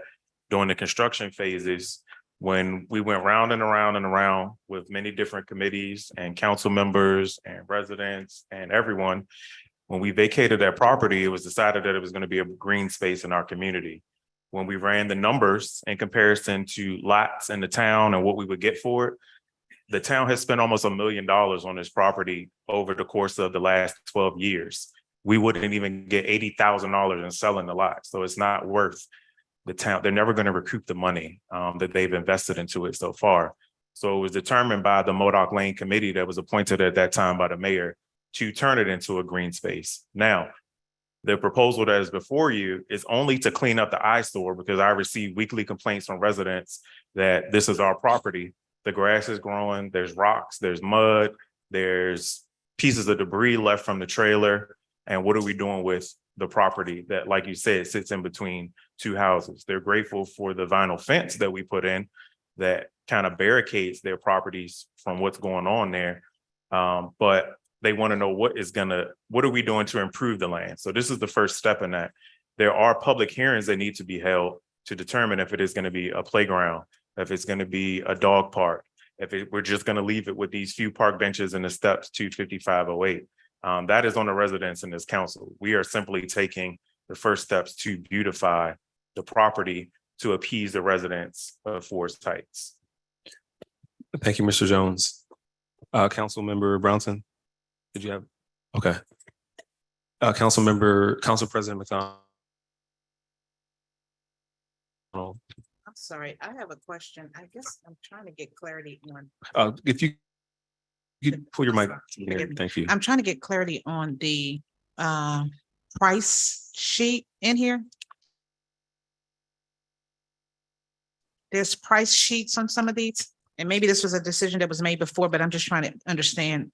during the construction phases, when we went round and around and around with many different committees and council members and residents and everyone, when we vacated that property, it was decided that it was going to be a green space in our community. When we ran the numbers in comparison to lots in the town and what we would get for it, the town has spent almost $1 million on this property over the course of the last 12 years. We wouldn't even get $80,000 in selling the lot. So it's not worth the town. They're never going to recoup the money that they've invested into it so far. So it was determined by the Modoc Lane Committee that was appointed at that time by the mayor to turn it into a green space. Now, the proposal that is before you is only to clean up the eyesore, because I receive weekly complaints from residents that this is our property. The grass is growing, there's rocks, there's mud, there's pieces of debris left from the trailer. And what are we doing with the property that, like you said, sits in between 2 houses? They're grateful for the vinyl fence that we put in that kind of barricades their properties from what's going on there. But they want to know what are we doing to improve the land? So this is the first step in that. There are public hearings that need to be held to determine if it is going to be a playground, if it's going to be a dog park, we're just going to leave it with these few park benches and the steps to 5508. That is on the residents in this council. We are simply taking the first steps to beautify the property to appease the residents of Forest Heights. Thank you, Mr. Jones. Councilmember Brownson, did you have? Okay. Council President McDonald. McDonald. I'm sorry, I have a question. I guess I'm trying to get clarity on. If you could pull your mic, Forgive me. thank you. I'm trying to get clarity on the price sheet in here. There's price sheets on some of these, and maybe this was a decision that was made before, but I'm just trying to understand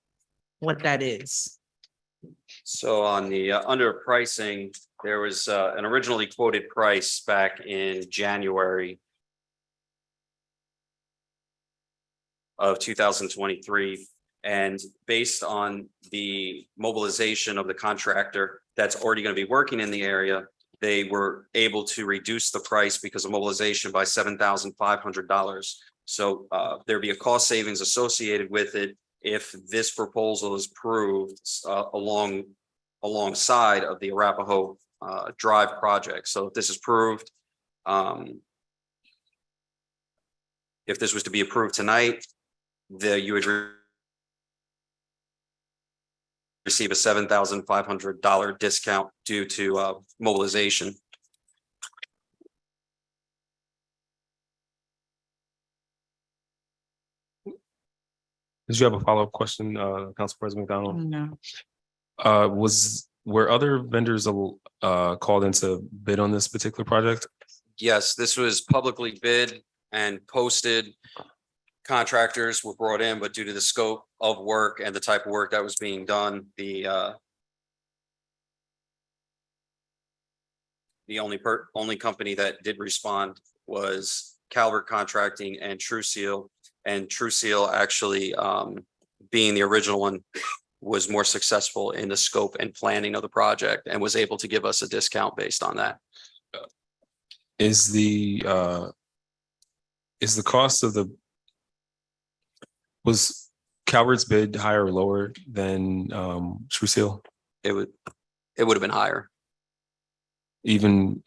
what that is. So on the under pricing, there was an originally quoted price back in January of 2023. And based on the mobilization of the contractor that's already going to be working in the area, they were able to reduce the price because of mobilization by $7,500. So there'd be a cost savings associated with it if this proposal is approved alongside of the Arapahoe Drive project. So if this is approved, if this was to be approved tonight, you would receive a $7,500 discount due to mobilization. Did you have a follow-up question, Council President McDonald? No. Were other vendors called in to bid on this particular project? Yes, this was publicly bid and posted. Contractors were brought in, but due to the scope of work and the type of work that was being done, the only company that did respond was Calvert Contracting and True Seal. And True Seal actually, being the original one, was more successful in the scope and planning of the project and was able to give us a discount based on that. Is the cost of was Calvert's bid higher or lower than True Seal? It would have been higher. Even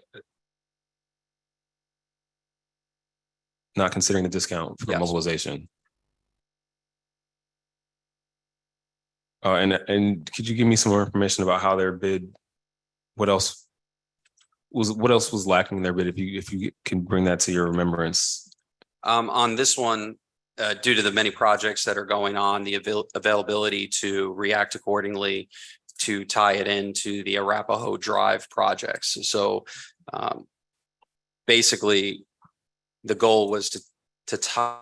not considering the discount for Yes. mobilization? And could you give me some more information about how their bid, what else was lacking in their bid, if you can bring that to your remembrance? On this one, due to the many projects that are going on, the availability to react accordingly to tie it into the Arapahoe Drive projects. So basically, the goal was to tie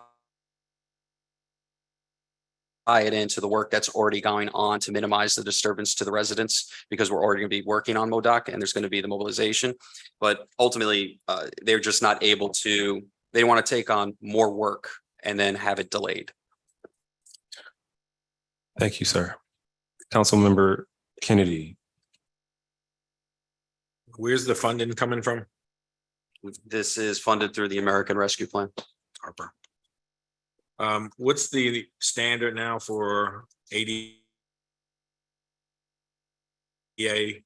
it into the work that's already going on to minimize the disturbance to the residents, because we're already going to be working on MODOC and there's going to be the mobilization. But ultimately, they're just not able to, they want to take on more work and then have it delayed. Thank you, sir. Councilmember Kennedy. Where's the funding coming from? This is funded through the American Rescue Plan. Harper. What's the standard now for ADA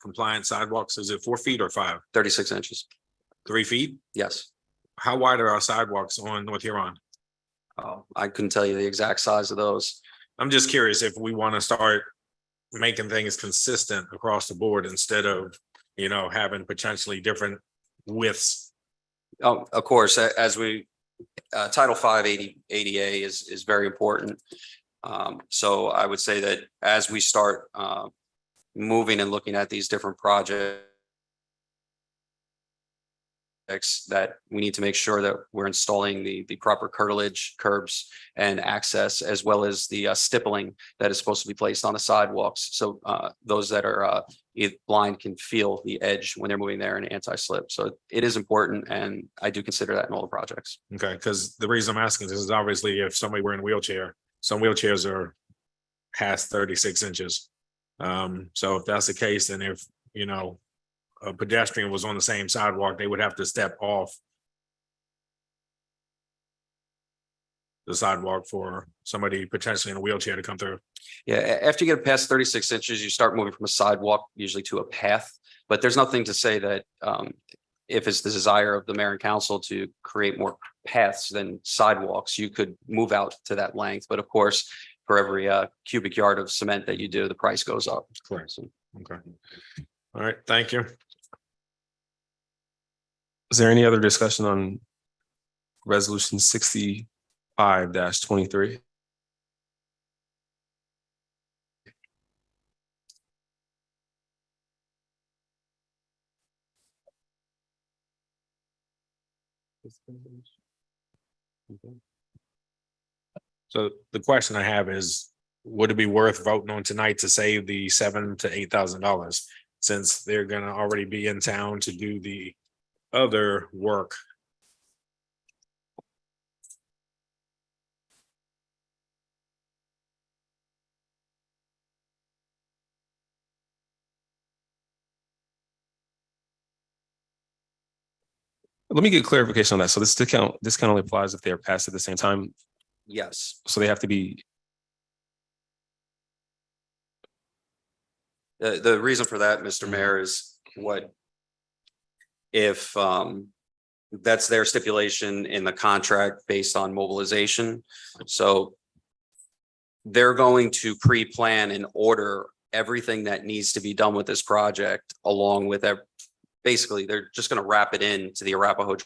compliant sidewalks? Is it 4 feet or 5? 36 inches. 3 feet? Yes. How wide are our sidewalks on North Huron? Oh, I couldn't tell you the exact size of those. I'm just curious if we want to start making things consistent across the board instead of, having potentially different widths. Oh, of course, as we, Title V ADA is very important. So I would say that as we start moving and looking at these different projects, that we need to make sure that we're installing the proper curtilage, curbs, and access, as well as the stippling that is supposed to be placed on the sidewalks. So those that are blind can feel the edge when they're moving there and anti-slip. So it is important, and I do consider that in all the projects. Okay, because the reason I'm asking this is obviously if somebody were in a wheelchair, some wheelchairs are past 36 inches. So if that's the case, and if, a pedestrian was on the same sidewalk, they would have to step off the sidewalk for somebody potentially in a wheelchair to come through. Yeah, after you get past 36 inches, you start moving from a sidewalk usually to a path. But there's nothing to say that if it's the desire of the mayor and council to create more paths than sidewalks, you could move out to that length. But of course, for every cubic yard of cement that you do, the price goes up. Correct. So, Okay. All right, thank you. Is there any other discussion on resolution 65-23? So the question I have is, would it be worth voting on tonight to save the $7,000 to $8,000? Since they're gonna already be in town to do the other work. Let me get clarification on that. So this discount only applies if they're passed at the same time. Yes. So they have to be, The reason for that, Mr. Mayor, is what if that's their stipulation in the contract based on mobilization. So they're going to pre-plan and order everything that needs to be done with this project along with basically, they're just going to wrap it into the Arapahoe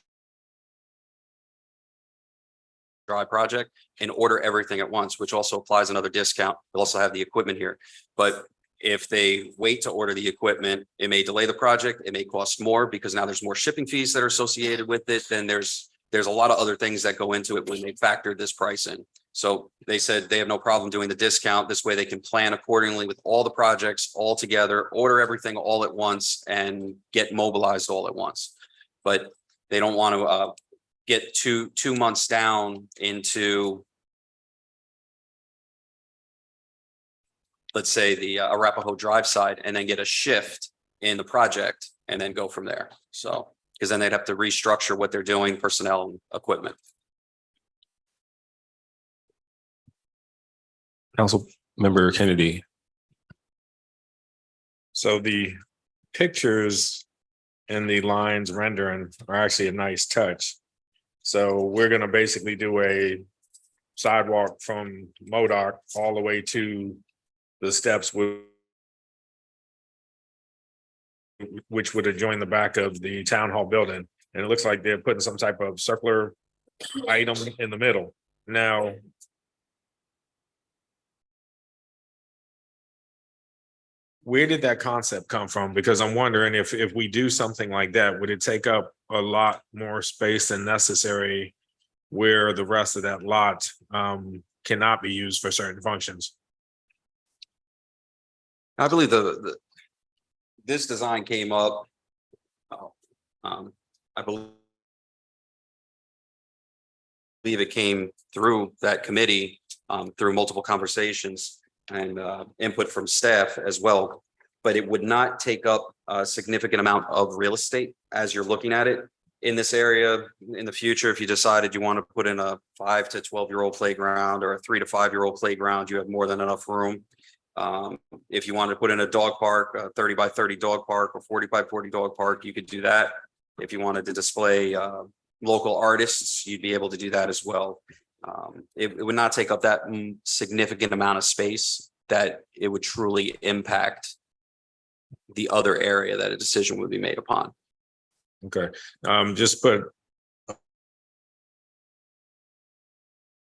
Drive project and order everything at once, which also applies another discount. They'll also have the equipment here. But if they wait to order the equipment, it may delay the project. It may cost more because now there's more shipping fees that are associated with it. Then there's a lot of other things that go into it when they factor this price in. So they said they have no problem doing the discount. This way they can plan accordingly with all the projects all together, order everything all at once and get mobilized all at once. But they don't want to get two months down into, let's say, the Arapahoe Drive side and then get a shift in the project and then go from there. So, because then they'd have to restructure what they're doing, personnel and equipment. Council Member Kennedy. So the pictures and the lines rendering are actually a nice touch. So we're gonna basically do a sidewalk from MODOC all the way to the steps which would adjoin the back of the town hall building. And it looks like they're putting some type of circular item in the middle. Now, where did that concept come from? Because I'm wondering if we do something like that, would it take up a lot more space than necessary where the rest of that lot cannot be used for certain functions? I believe this design came up. I believe it came through that committee, through multiple conversations and input from staff as well. But it would not take up a significant amount of real estate as you're looking at it. In this area, in the future, if you decided you want to put in a 5 to 12-year-old playground or a 3 to 5-year-old playground, you have more than enough room. If you wanted to put in a dog park, a 30 by 30 dog park or 40 by 40 dog park, you could do that. If you wanted to display local artists, you'd be able to do that as well. It would not take up that significant amount of space that it would truly impact the other area that a decision would be made upon. Okay, just put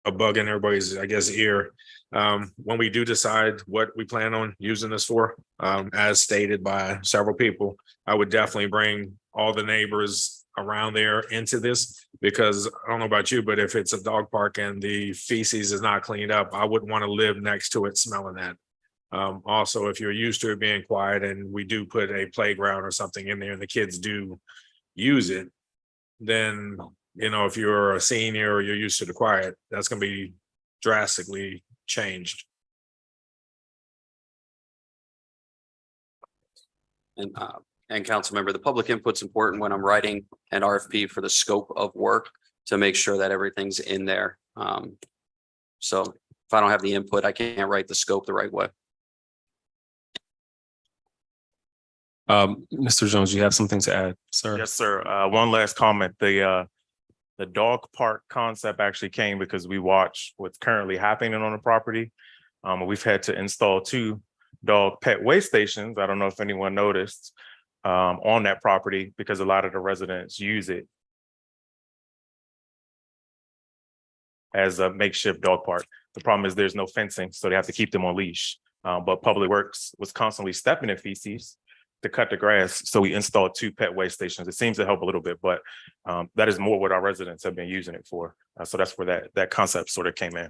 a bug in everybody's, I guess, ear. When we do decide what we plan on using this for, as stated by several people, I would definitely bring all the neighbors around there into this, because I don't know about you, but if it's a dog park and the feces is not cleaned up, I wouldn't want to live next to it smelling that. Also, if you're used to it being quiet and we do put a playground or something in there and the kids do use it, then, you know, if you're a senior or you're used to the quiet, that's going to be drastically changed. And council member, the public input's important when I'm writing an RFP for the scope of work to make sure that everything's in there. So if I don't have the input, I can't write the scope the right way. Mr. Jones, you have something to add, sir? Yes, sir. One last comment. The dog park concept actually came because we watched what's currently happening on the property. We've had to install 2 dog pet waste stations. I don't know if anyone noticed. on that property because a lot of the residents use it as a makeshift dog park. The problem is there's no fencing, so they have to keep them on leash. But Public Works was constantly stepping in feces to cut the grass, so we installed 2 pet waste stations. It seems to help a little bit, but that is more what our residents have been using it for. So that's where that concept sort of came in.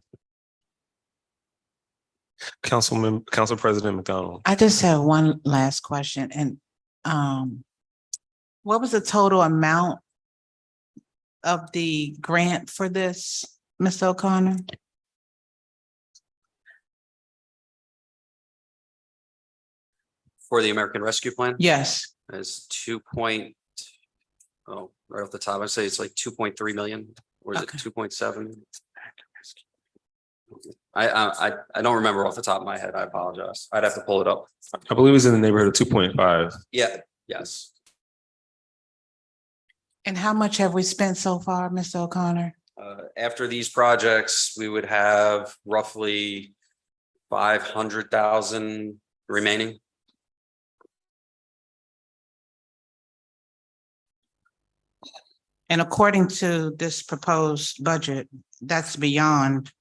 Council President McDonald. I just have one last question and what was the total amount of the grant for this, Mr. O'Connor? For the American Rescue Plan Yes. is right off the top, I'd say it's like 2.3 million, or is it Okay. 2.7? I don't remember off the top of my head. I apologize. I'd have to pull it up. I believe it's in the neighborhood of 2.5. Yeah, yes. And how much have we spent so far, Mr. O'Connor? After these projects, we would have roughly 500,000 remaining. And according to this proposed budget, that's beyond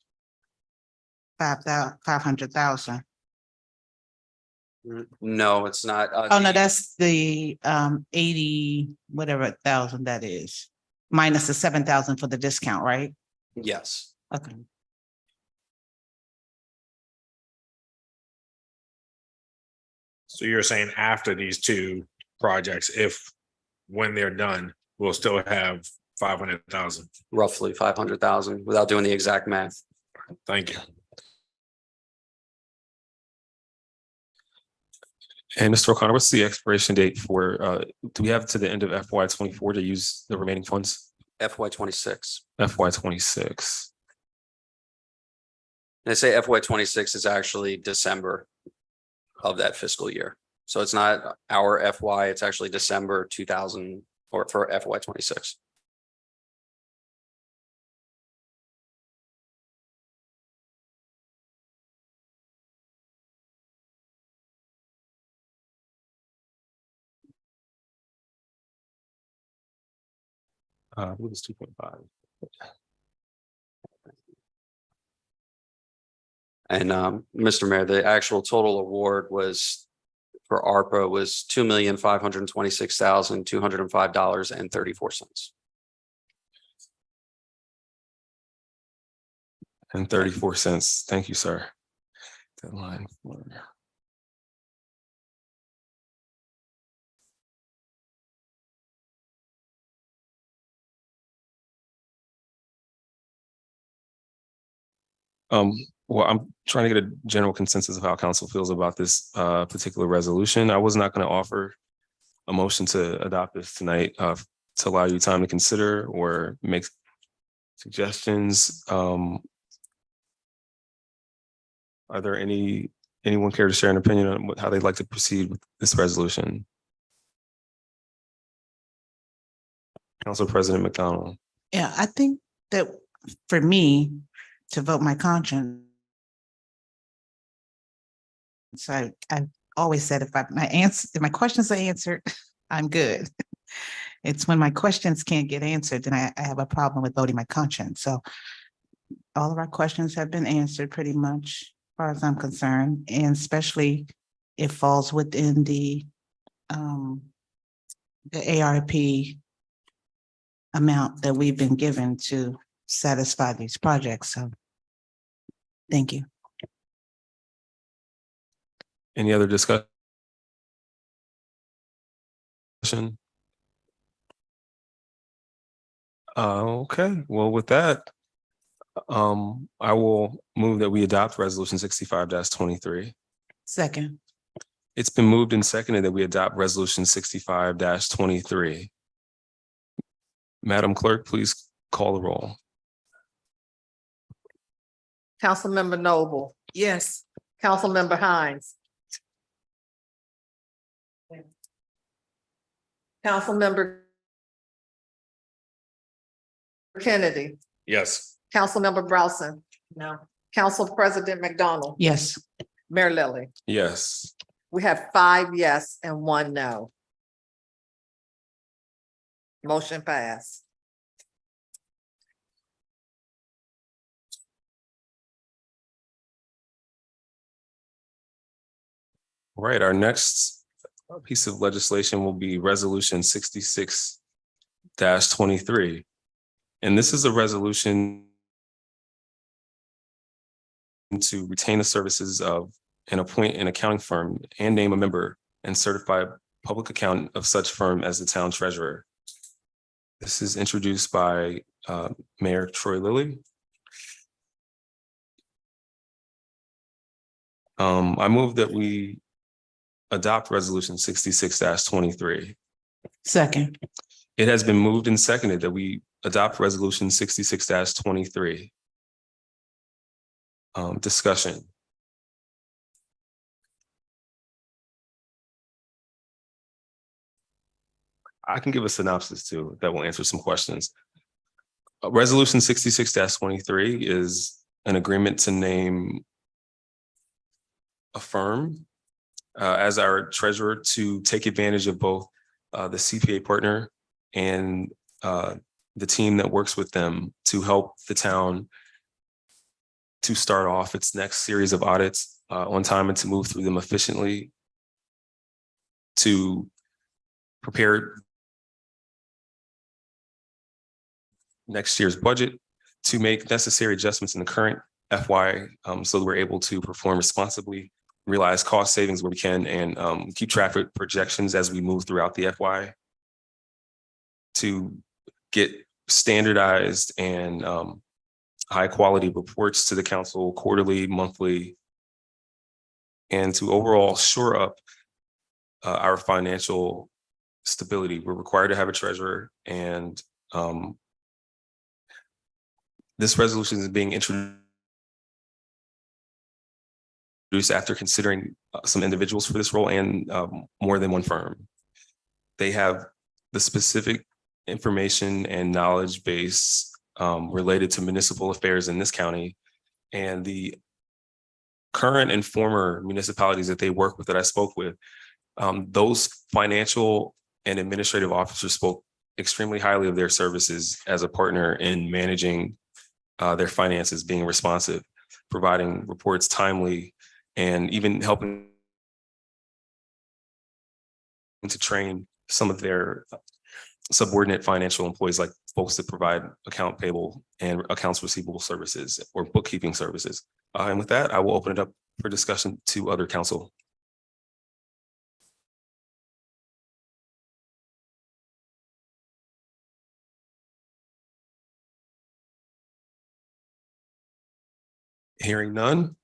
500,000. No, it's not. Oh, no, that's the 80, whatever thousand that is, minus the 7,000 for the discount, right? Yes. Okay. So you're saying after these 2 projects, when they're done, we'll still have 500,000. Roughly 500,000 without doing the exact math. Thank you. And Mr. O'Connor, what's the expiration date for, do we have to the end of FY 24 to use the remaining funds? FY 26. FY 26. And I say FY 26 is actually December of that fiscal year. So it's not our FY, it's actually December 2000 or for FY 26. I believe it's 2.5. And Mr. Mayor, the actual total award was for ARPA was $2,526,205.34. And 34 cents. Thank you, sir. Deadline for. Well, I'm trying to get a general consensus of how council feels about this particular resolution. I was not going to offer a motion to adopt this tonight to allow you time to consider or make suggestions. Are there anyone care to share an opinion on how they'd like to proceed with this resolution? Council President McDonald. Yeah, I think that for me to vote my conscience, so I've always said if my questions are answered, I'm good. It's when my questions can't get answered, then I have a problem with voting my conscience. So all of our questions have been answered pretty much as far as I'm concerned, and especially it falls within the ARP amount that we've been given to satisfy these projects. So thank you. Any other discussion? Okay, well, with that, I will move that we adopt resolution 65-23. Second. It's been moved and seconded that we adopt resolution 65-23. Madam Clerk, please call the roll. Councilmember Noble, Yes. Councilmember Hines. Councilmember Kennedy, Yes. Councilmember Browson, No. Council President McDonald, Yes. Mayor Lily. Yes. We have 5 yes and 1 no. Motion passed. All right, our next piece of legislation will be Resolution 66-23. And this is a resolution to retain the services of and appoint an accounting firm and name a member and certified public accountant of such firm as the town treasurer. This is introduced by Mayor Troy Lilly. I move that we adopt Resolution 66-23. Second. It has been moved and seconded that we adopt Resolution 66-23. Discussion. I can give a synopsis too that will answer some questions. Resolution 66-23 is an agreement to name a firm as our treasurer to take advantage of both the CPA partner and the team that works with them to help the town to start off its next series of audits on time and to move through them efficiently, to prepare next year's budget, to make necessary adjustments in the current FY so that we're able to perform responsibly, realize cost savings where we can, and keep track of projections as we move throughout the FY, to get standardized and high quality reports to the council quarterly, monthly, and to overall shore up our financial stability. We're required to have a treasurer, and this resolution is being introduced after considering some individuals for this role and more than one firm. They have the specific information and knowledge base related to municipal affairs in this county, and the current and former municipalities that they work with that I spoke with, those financial and administrative officers spoke extremely highly of their services as a partner in managing their finances, being responsive, providing reports timely, and even helping to train some of their subordinate financial employees, like folks that provide account payable and accounts receivable services or bookkeeping services. And with that, I will open it up for discussion to other council. Hearing none.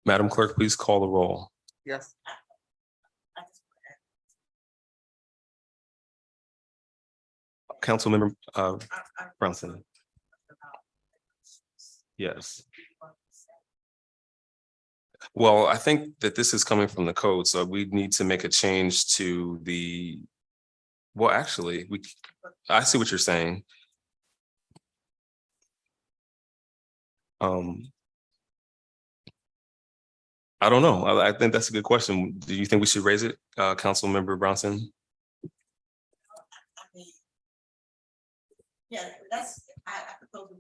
Madam Clerk, please call the roll. Yes. Councilmember Brownson. Yes. Well, I think that this is coming from the code, so we need to make a change to the, well, actually, I see what you're saying. I don't know. I think that's a good question. Do you think we should raise it, Councilmember Brownson? Yeah, that's, I propose.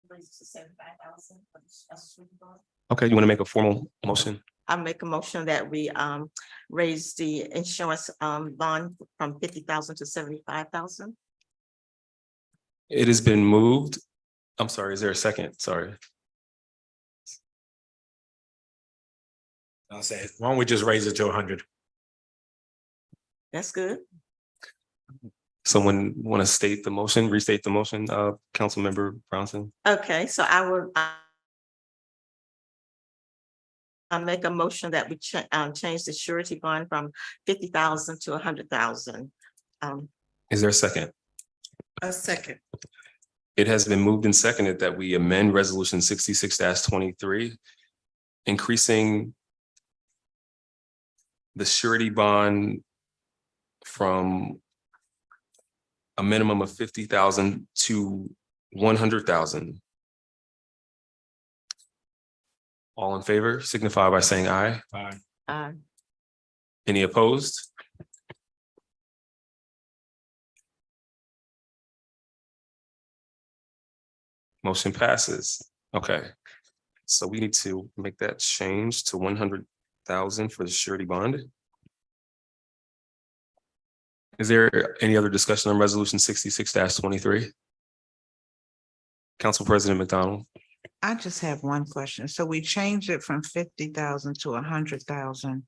Raise to 75,000. Okay, you want to make a formal motion? I make a motion that we raise the insurance bond from 50,000 to 75,000. It has been moved. I'm sorry, is there a second? Sorry. I'll say, why don't we just raise it to 100? That's good. Someone want to state the motion, restate the motion, Councilmember Brownson? Okay, so I will make a motion that we change the surety bond from 50,000 to 100,000. Is there a second? A second. It has been moved and seconded that we amend Resolution 66-23, increasing the surety bond from a minimum of 50,000 to 100,000. All in favor, signify by saying aye. Aye. Any opposed? Motion passes. Okay. So we need to make that change to 100,000 for the surety bond. Is there any other discussion on resolution 66-23? Council President McDonald. I just have one question. So we changed it from 50,000 to 100,000.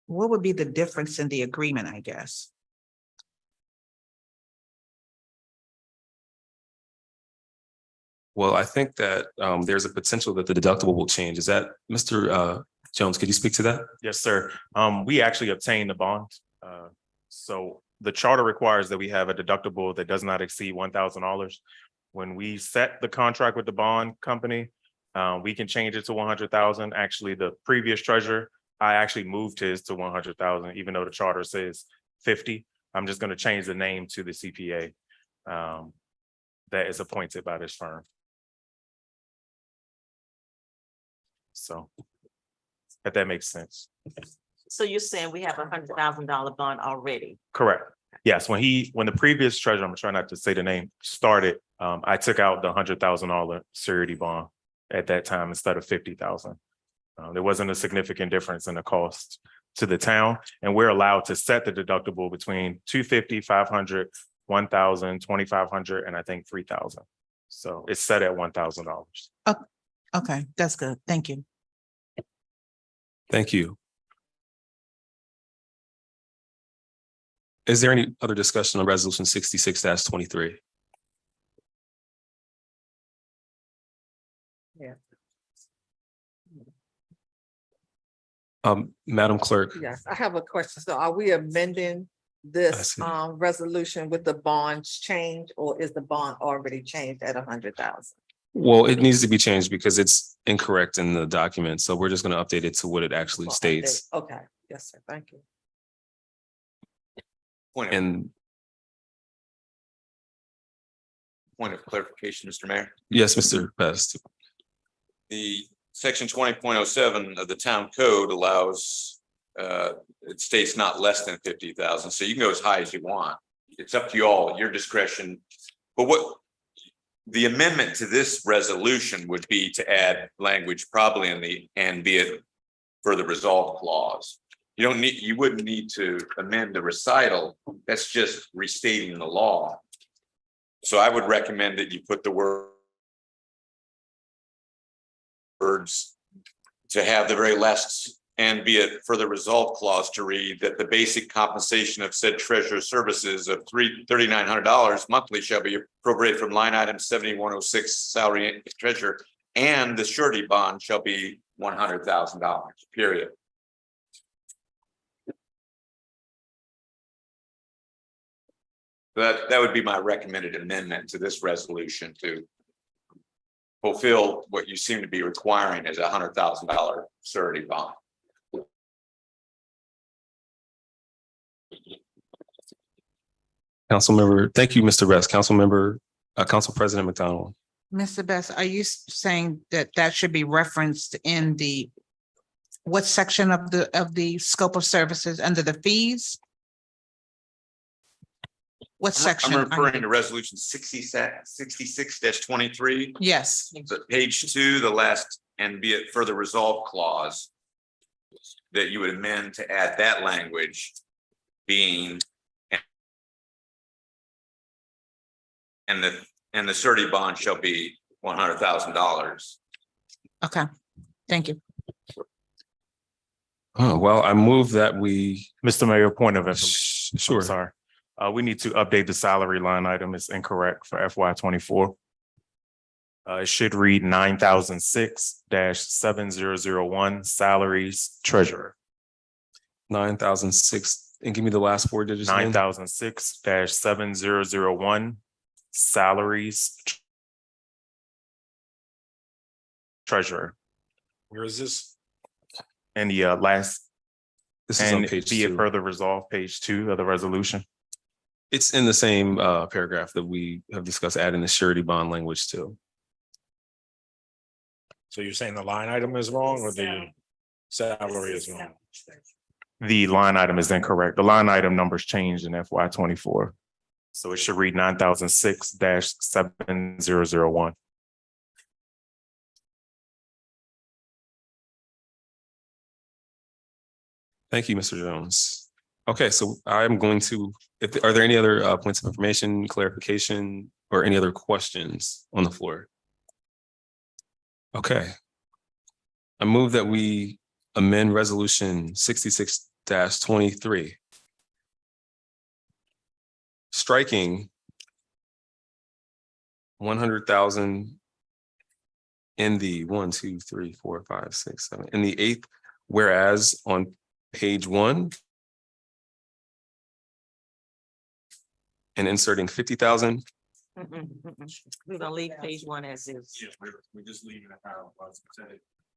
What would be the difference in the agreement, I guess? Well, I think that there's a potential that the deductible will change. Is that, Mr. Jones, could you speak to that? Yes, sir. We actually obtained the bond. So the charter requires that we have a deductible that does not exceed $1,000. When we set the contract with the bond company, we can change it to 100,000. Actually, the previous treasurer, I actually moved his to 100,000, even though the charter says 50. I'm just going to change the name to the CPA that is appointed by this firm. So if that makes sense. So you're saying we have $100,000 bond already? Correct. Yes, when the previous treasurer, I'm trying not to say the name, started, I took out the $100,000 surety bond at that time instead of 50,000. There wasn't a significant difference in the cost to the town, and we're allowed to set the deductible between 250, 500, 1,000, 2,500, and I think 3,000. So it's set at $1,000. Okay, that's good. Thank you. Thank you. Is there any other discussion on resolution 66-23? Yeah. Madam Clerk, Yes, I have a question. So are we amending this see. resolution with the bonds change, or is the bond already changed at 100,000? well, it needs to be changed because it's incorrect in the document. So we're just going to update it to what it actually states. Okay, yes, sir. Thank you. And Point of clarification, Mr. Mayor. yes, Mr. Best. The section 20.07 of the town code allows, it states not less than 50,000, so you can go as high as you want. It's up to you all, your discretion. But what the amendment to this resolution would be to add language probably in the "and be it further resolved" clause. You wouldn't need to amend the recital. That's just restating the law. So I would recommend that you put the words to have the very last "and be it further resolved" clause to read that the basic compensation of said treasurer's services of $3,900 monthly shall be appropriated from line item 7106 salary treasurer, and the surety bond shall be $100,000, period. That would be my recommended amendment to this resolution to fulfill what you seem to be requiring as $100,000 surety bond. Councilmember, thank you, Mr. Best. Council President McDonald. Mr. Best, are you saying that that should be referenced in what section of the scope of services under the fees? What section? I'm referring to resolution 66-23. Yes, So page 2, the last "and be it further resolved" clause that you would amend to add that language being and the surety bond shall be $100,000. okay, thank you. Oh, well, I move that we, Mr. Mayor, point of information. sure. I'm sorry. We need to update the salary line item. It's incorrect for FY24. It should read 9006-7001 salaries treasurer. 9,006, and give me the last 4 digits. again. 9006-7001 salaries treasurer. Where is this? And the last, This is on and page be it 2. further resolved, page 2 of the resolution. It's in the same paragraph that we have discussed adding the surety bond language to. So you're saying the line item is wrong or the salary is wrong? The line item is incorrect. The line item numbers changed in FY '24. So it should read 9006-7001. Thank you, Mr. Jones. Okay, so I'm going to, are there any other points of information, clarification, or any other questions on the floor? Okay. I move that we amend resolution 66-23. Striking 100,000 in the 1, 2, 3, 4, 5, 6, 7, in the eighth, whereas on page 1. And inserting 50,000. We're gonna leave page 1 as is. We're just leaving it how it was.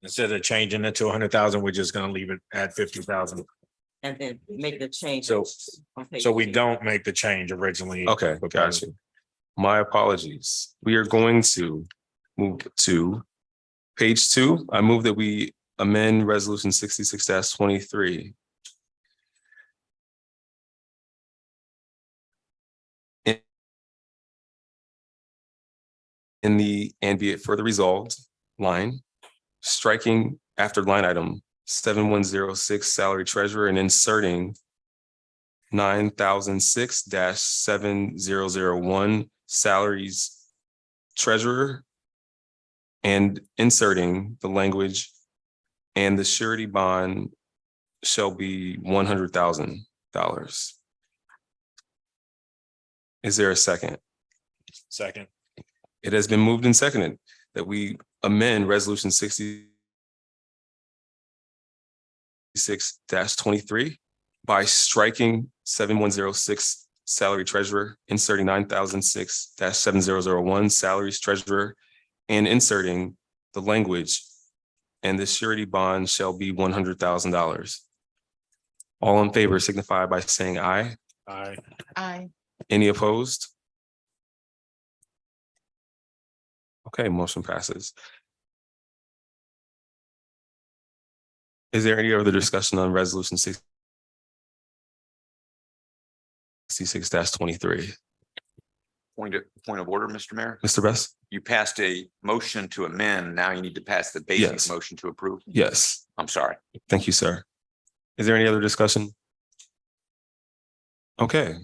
Instead of changing it to 100,000, we're just gonna leave it at 50,000. And then make the change. So- on page So we 2. don't make the change originally. Okay, got you. My apologies. We are going to move to page 2. I move that we amend resolution 66-23. In the and be it further resolved line, striking after line item 7106 salary treasurer and inserting 9006-7001 salaries treasurer and inserting the language and the surety bond shall be $100,000. Is there a second? Second. It has been moved and seconded that we amend resolution 66-23 by striking 7106 salary treasurer, inserting 9006-7001 salaries treasurer, and inserting the language and the surety bond shall be $100,000. All in favor signify by saying aye. Aye. Aye. Any opposed? Okay, motion passes. Is there any other discussion on resolution 66-23? Point of order, Mr. Mayor. Mr. Best? You passed a motion to amend. Now you need to pass the Yes. basic motion to approve. Yes, I'm sorry. thank you, sir. Is there any other discussion? Okay,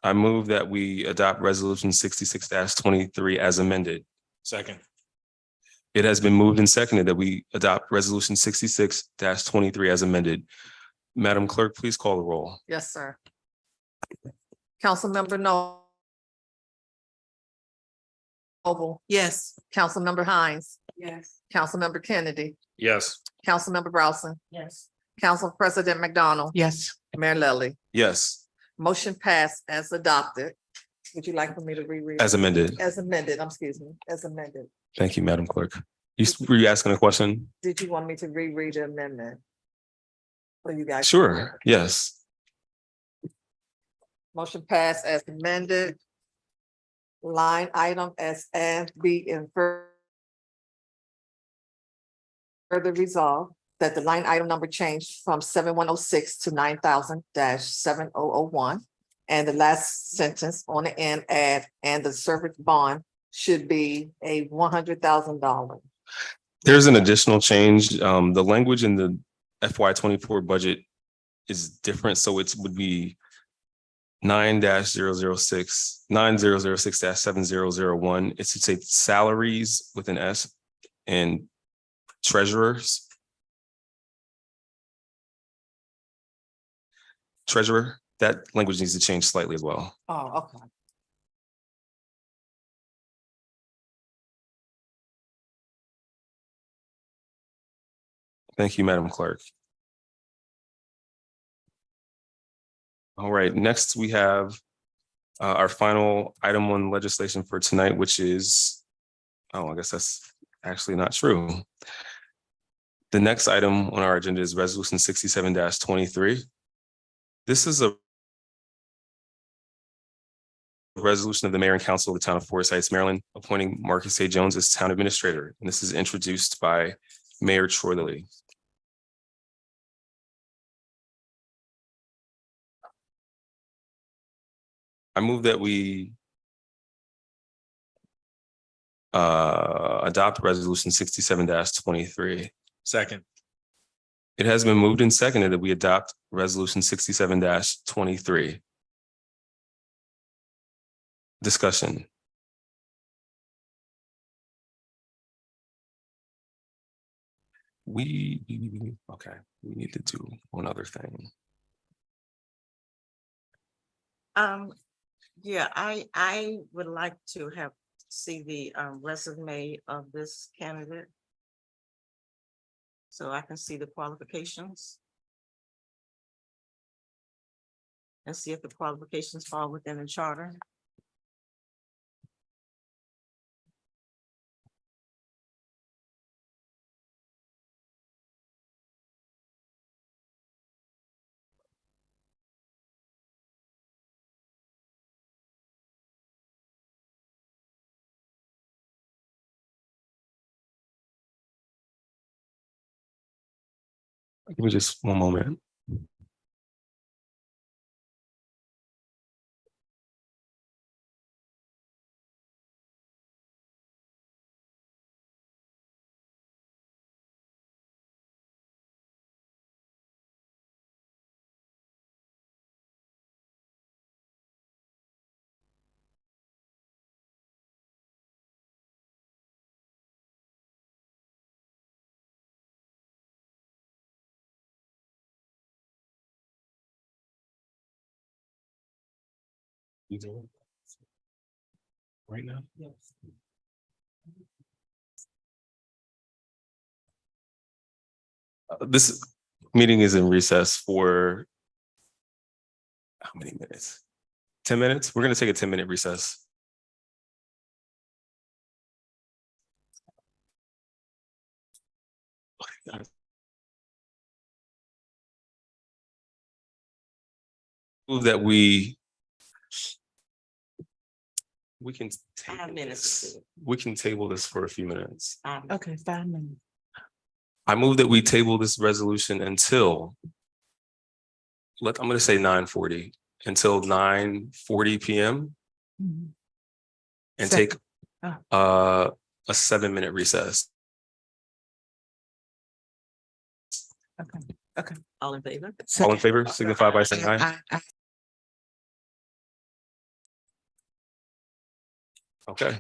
I move that we adopt resolution 66-23 as amended. Second. It has been moved and seconded that we adopt resolution 66-23 as amended. Madam Clerk, please call the roll. Yes, sir. Councilmember Noble, Yes. Councilmember Hines, Yes. Councilmember Kennedy, Yes. Councilmember Browson, Yes. Council President McDonald, Yes. Mayor Lely. Yes, Motion passed as adopted. Would you like for me to reread? as amended. As amended, excuse me, as amended. Thank you, Madam Clerk. Were you asking a question? Did you want me to reread the amendment? Or you guys? Sure, yes. Motion passed as amended. Line item as and be in further resolved that the line item number changed from 7106 to 9000-7001. And the last sentence on the end add, and the service bond should be a $100,000. There's an additional change. The language in the FY '24 budget is different, so it would be 9006-7001. It should say salaries with an S and treasurers. Treasurer, that language needs to change slightly as well. Oh, okay. Thank you, Madam Clerk. All right, next we have our final item on legislation for tonight, which is, oh, I guess that's actually not true. The next item on our agenda is resolution 67-23. This is a resolution of the mayor and council of the town of Forest Heights, Maryland, appointing Marcus A. Jones as town administrator. And this is introduced by Mayor Troy Lilly. I move that we adopt resolution 67-23. Second. It has been moved and seconded that we adopt resolution 67-23. Discussion. We need to do one other thing. Yeah, I would like to see the resume of this candidate. So I can see the qualifications. And see if the qualifications fall within the charter. Give me just one moment. You do it right now? Yes. This meeting is in recess for how many minutes? 10 minutes? We're going to take a 10-minute recess. Move that we can table 5 minutes. this. We can table this for a few minutes. Okay, 5 minutes. I move that we table this resolution until I'm going to say 9:40 until 9:40 p.m. Mhm. and Second. take Oh. a 7-minute recess. Okay. All in favor? All in favor, signify by saying aye. Okay.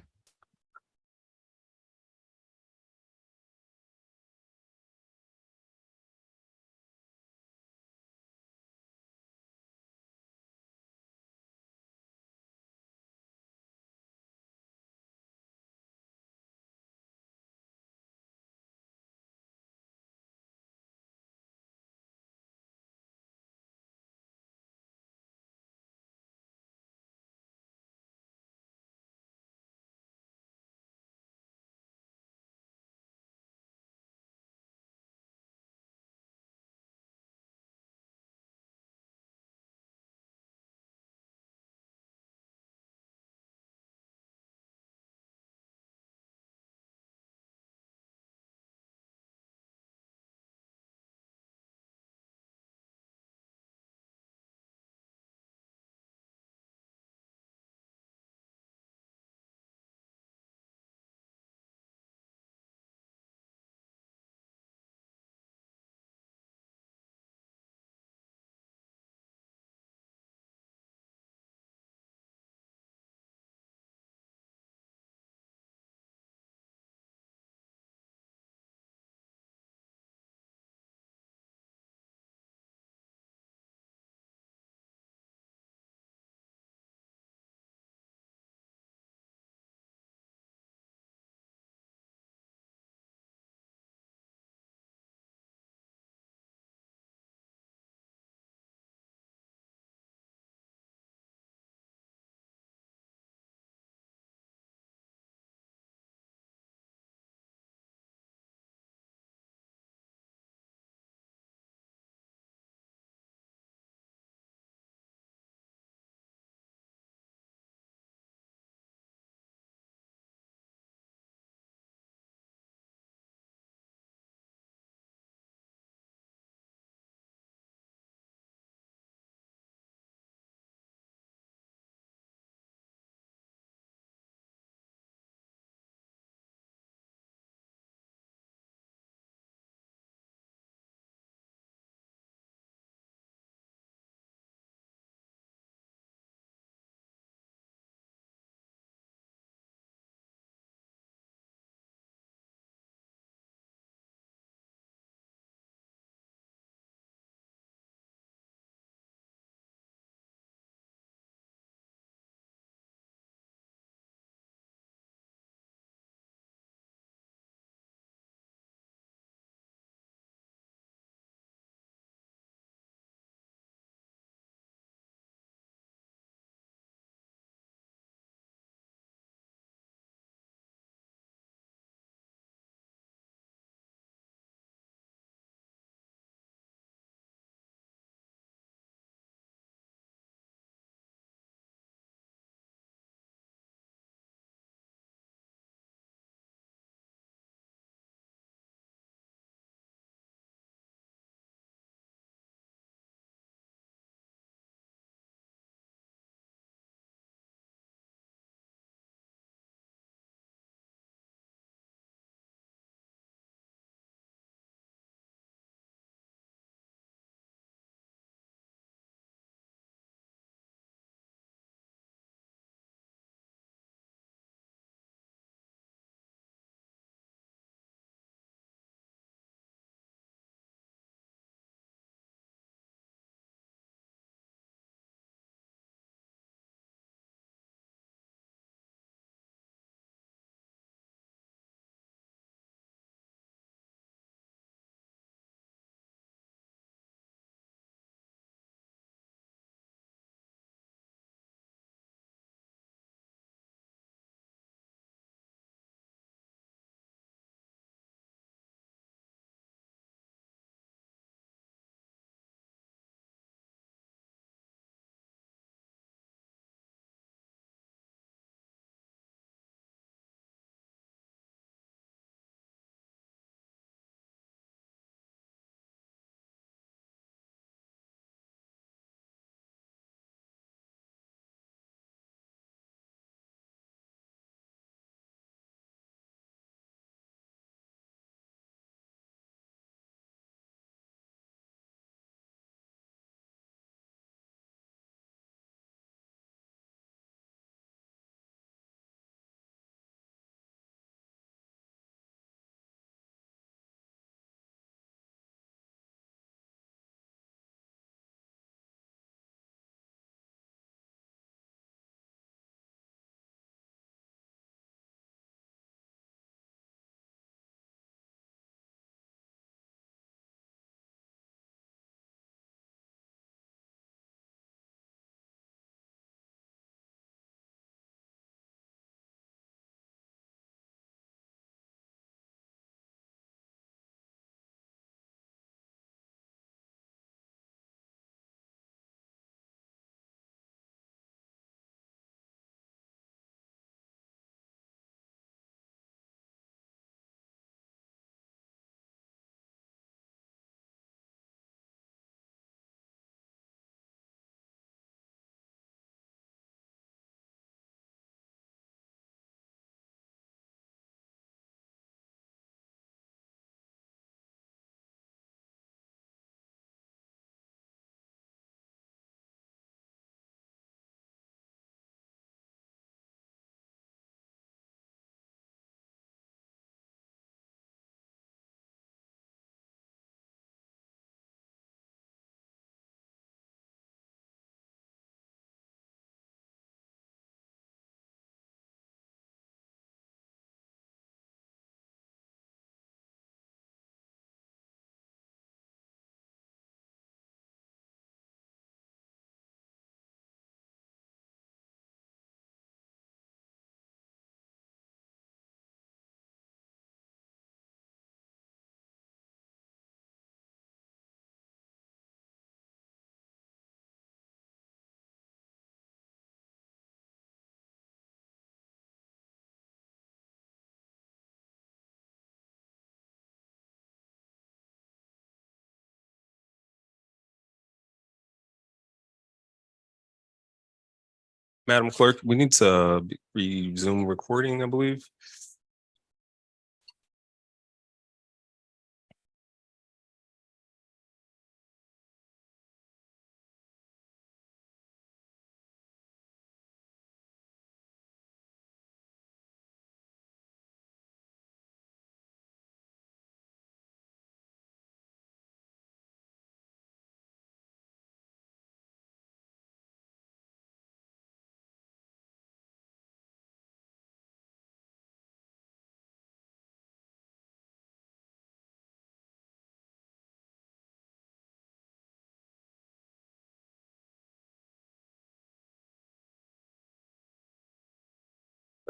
Madam Clerk, we need to resume recording, I believe.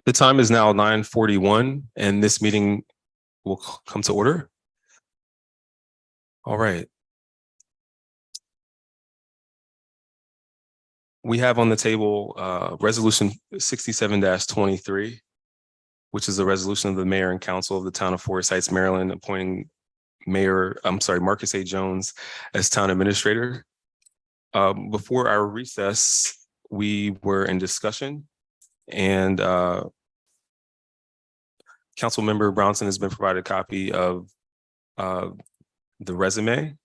The time is now 9:41 and this meeting will come to order. All right. We have on the table Resolution 67-23, which is a resolution of the mayor and council of the town of Forest Heights, Maryland, appointing Marcus A. Jones as town administrator. Before our recess, we were in discussion and Councilmember Brownson has been provided a copy of the resume.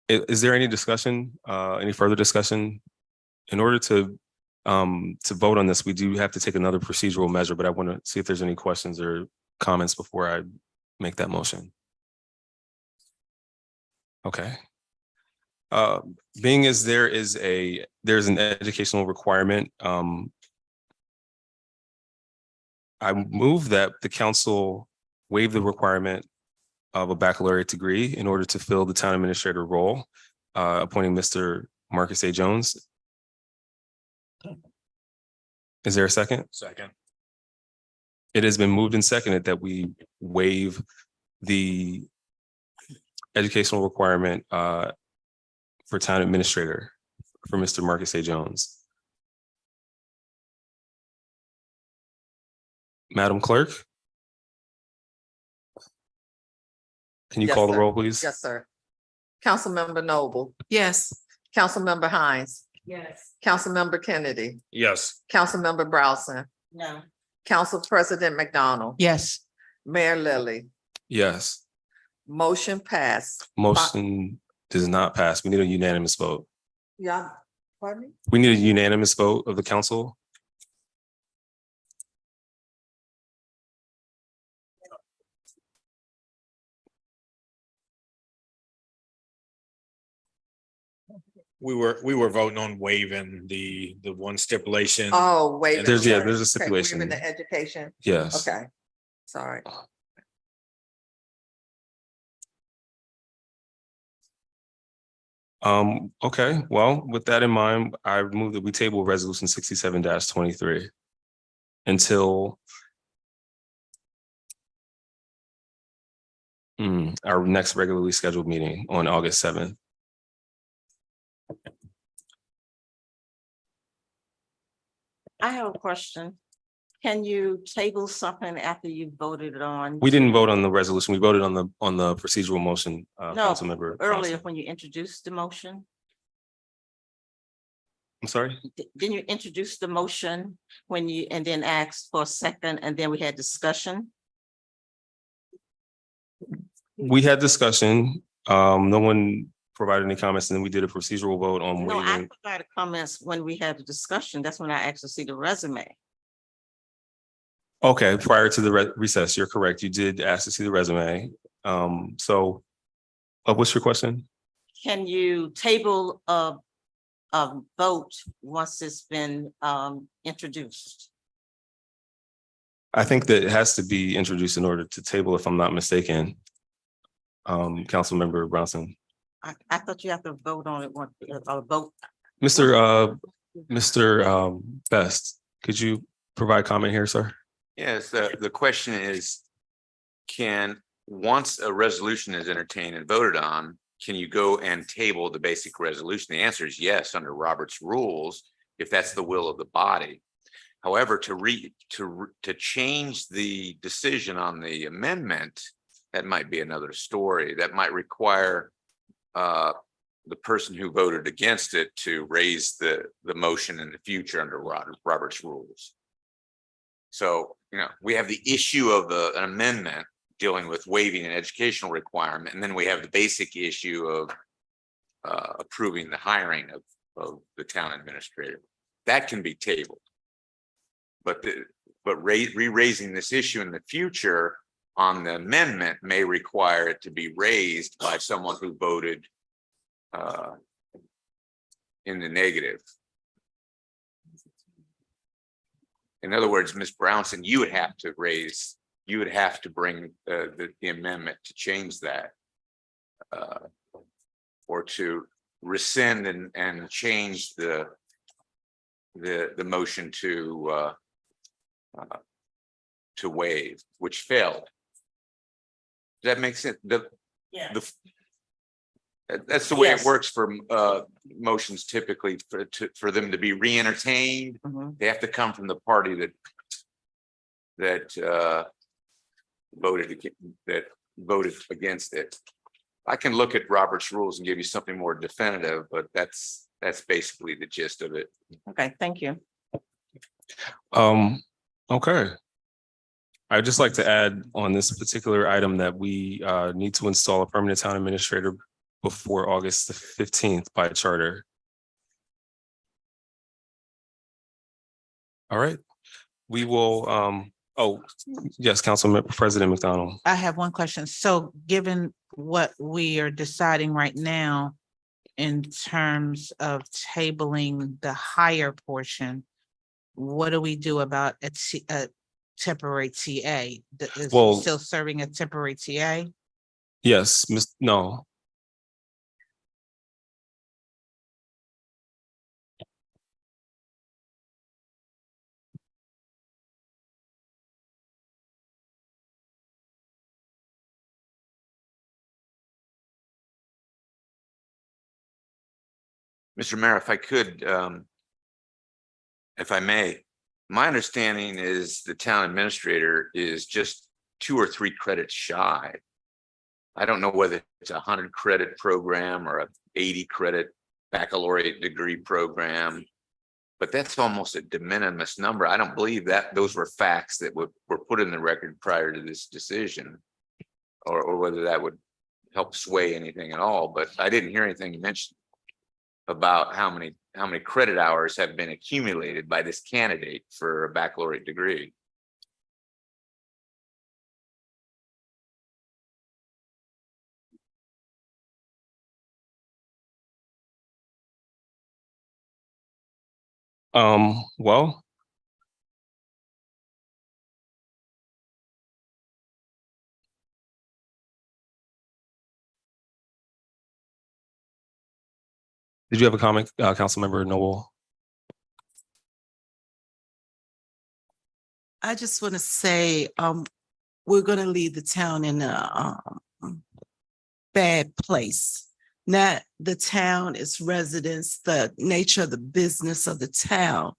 Is there any discussion, any further discussion? In order to vote on this, we do have to take another procedural measure, but I want to see if there's any questions or comments before I make that motion. Okay. Being as there's an educational requirement, I move that the council waive the requirement of a baccalaureate degree in order to fill the town administrator role, appointing Mr. Marcus A. Jones. Is there a second? Second. It has been moved and seconded that we waive the educational requirement for town administrator for Mr. Marcus A. Jones. Madam Clerk? Can you Yes, call the sir. roll, please? Yes, sir. Councilmember Noble, Yes. Councilmember Hines, Yes. Councilmember Kennedy, Yes. Councilmember Browson, No. Council President McDonald, Yes. Mayor Lilly, Yes. motion passed. Motion does not pass. We need a unanimous vote. Yeah, pardon me? We need a unanimous vote of the council. We were voting on waiving the one stipulation. Oh, wait. There's a Okay, stipulation. waiving the education, Yes. okay, sorry. Okay, well, with that in mind, I move that we table resolution 67-23 until our next regularly scheduled meeting on August 7th. I have a question. Can you table something after you voted on? We didn't vote on the resolution. We voted on the procedural motion, No, Councilmember earlier Johnson. when you introduced the motion. I'm sorry? Didn't you introduce the motion when you, and then asked for a second, and then we had discussion? We had discussion. No one provided any comments, and then we did a procedural vote on No, I waiving. provided comments when we had the discussion. That's when I asked to see the resume. Okay, prior to the recess, you're correct. You did ask to see the resume. So what's your question? Can you table a vote once it's been introduced? I think that it has to be introduced in order to table, if I'm not mistaken. Councilmember Brownson. I thought you have to vote on it, vote. Mr. Best, could you provide comment here, sir? Yes, the question is, once a resolution is entertained and voted on, can you go and table the basic resolution? The answer is yes, under Robert's rules, if that's the will of the body. However, to change the decision on the amendment, that might be another story. That might require the person who voted against it to raise the motion in the future under Robert's rules. So, we have the issue of an amendment dealing with waiving an educational requirement, and then we have the basic issue of approving the hiring of the town administrator. That can be tabled. But re-raising this issue in the future on the amendment may require it to be raised by someone who voted in the negative. In other words, Ms. Brownson, you would have to bring the amendment to change that. Or to rescind and change the motion to waive, which failed. Does that make sense? That's the way it Yes. works for motions typically for them to be re-entertained. They have to come from the party that voted against it. I can look at Robert's rules and give you something more definitive, but that's basically the gist of it. Okay, thank you. Okay. I'd just like to add on this particular item that we need to install a permanent town administrator before August the 15th by charter. All right, we will, oh, yes, Council President McDonald. I have one question. So given what we are deciding right now in terms of tabling the higher portion, what do we do about a temporary TA? Is he Well- still serving a temporary TA? Yes, no. Mr. Mayor, if I could, if I may, my understanding is the town administrator is just 2 or 3 credits shy. I don't know whether it's a 100 credit program or a 80 credit baccalaureate degree program, but that's almost a de minimis number. I don't believe that those were facts that were put in the record prior to this decision, or whether that would help sway anything at all, but I didn't hear anything mentioned about how many credit hours have been accumulated by this candidate for a baccalaureate degree. Well. Did you have a comment, Councilmember Noel? I just want to say, we're gonna leave the town in a bad place. Not the town, its residents, the nature of the business of the town.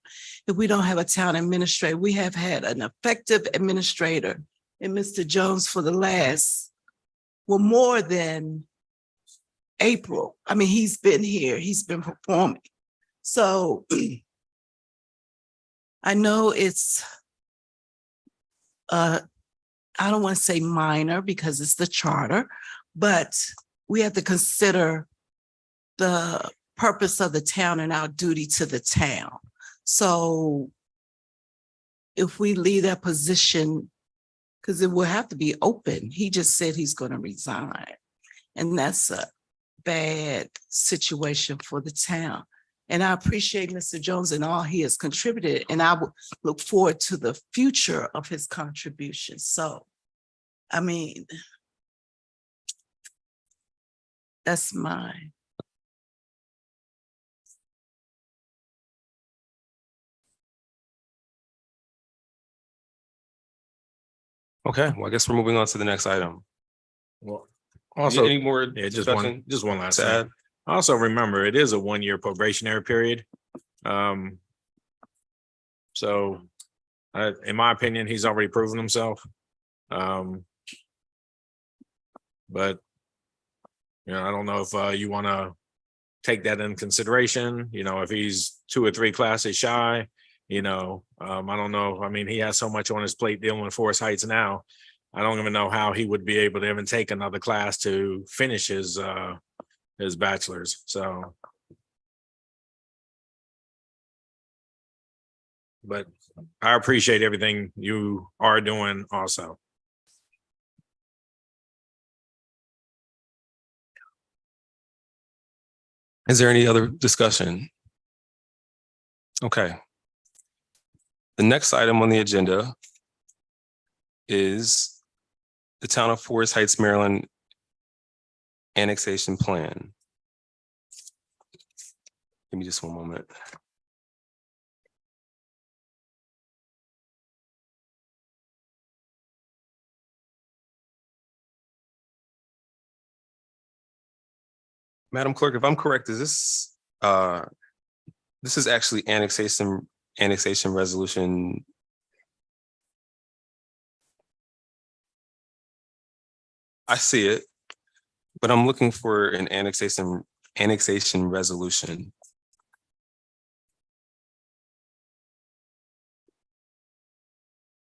If we don't have a town administrator, we have had an effective administrator in Mr. Jones for the last, well, more than April. I mean, he's been here, he's been performing. So I know it's I don't want to say minor because it's the charter, but we have to consider the purpose of the town and our duty to the town. So if we leave that position, because it will have to be open, he just said he's going to resign. And that's a bad situation for the town. And I appreciate Mr. Jones and all he has contributed, and I will look forward to the future of his contributions. So, I mean, that's mine. Okay, well, I guess we're moving on to the next item. Well, also, Any more yeah, discussion just one last to thing. add? Also, remember, it is a 1-year probationary period. So in my opinion, he's already proven himself. But I don't know if you want to take that in consideration, if he's 2 or 3 classes shy, I don't know. I mean, he has so much on his plate dealing with Forest Heights now. I don't even know how he would be able to even take another class to finish his bachelor's, so. But I appreciate everything you are doing also. Is there any other discussion? Okay. The next item on the agenda is the Town of Forest Heights, Maryland annexation plan. Give me just one moment. Madam Clerk, if I'm correct, is this is actually annexation resolution. I see it, but I'm looking for an annexation resolution.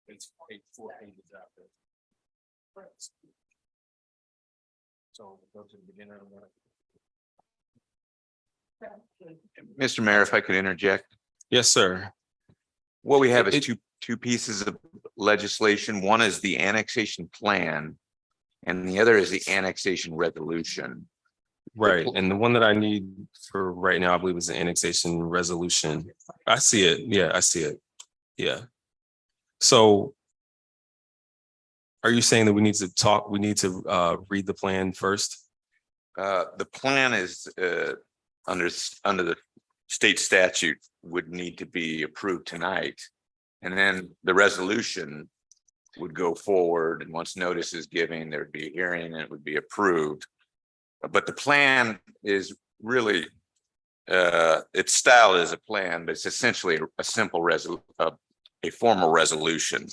It's 4 pages out there. So go to the beginner. Mr. Mayor, if I could interject, Yes, sir. what we have is It- two pieces of legislation. One is the annexation plan and the other is the annexation resolution. Right, and the one that I need for right now, I believe, is the annexation resolution. I see it. Yeah, I see it. Yeah. So are you saying that we need to read the plan first? The plan is under the state statute would need to be approved tonight. And then the resolution would go forward, and once notice is given, there'd be a hearing and it would be approved. But the plan is really it's styled as a plan, but it's essentially a simple a formal resolution.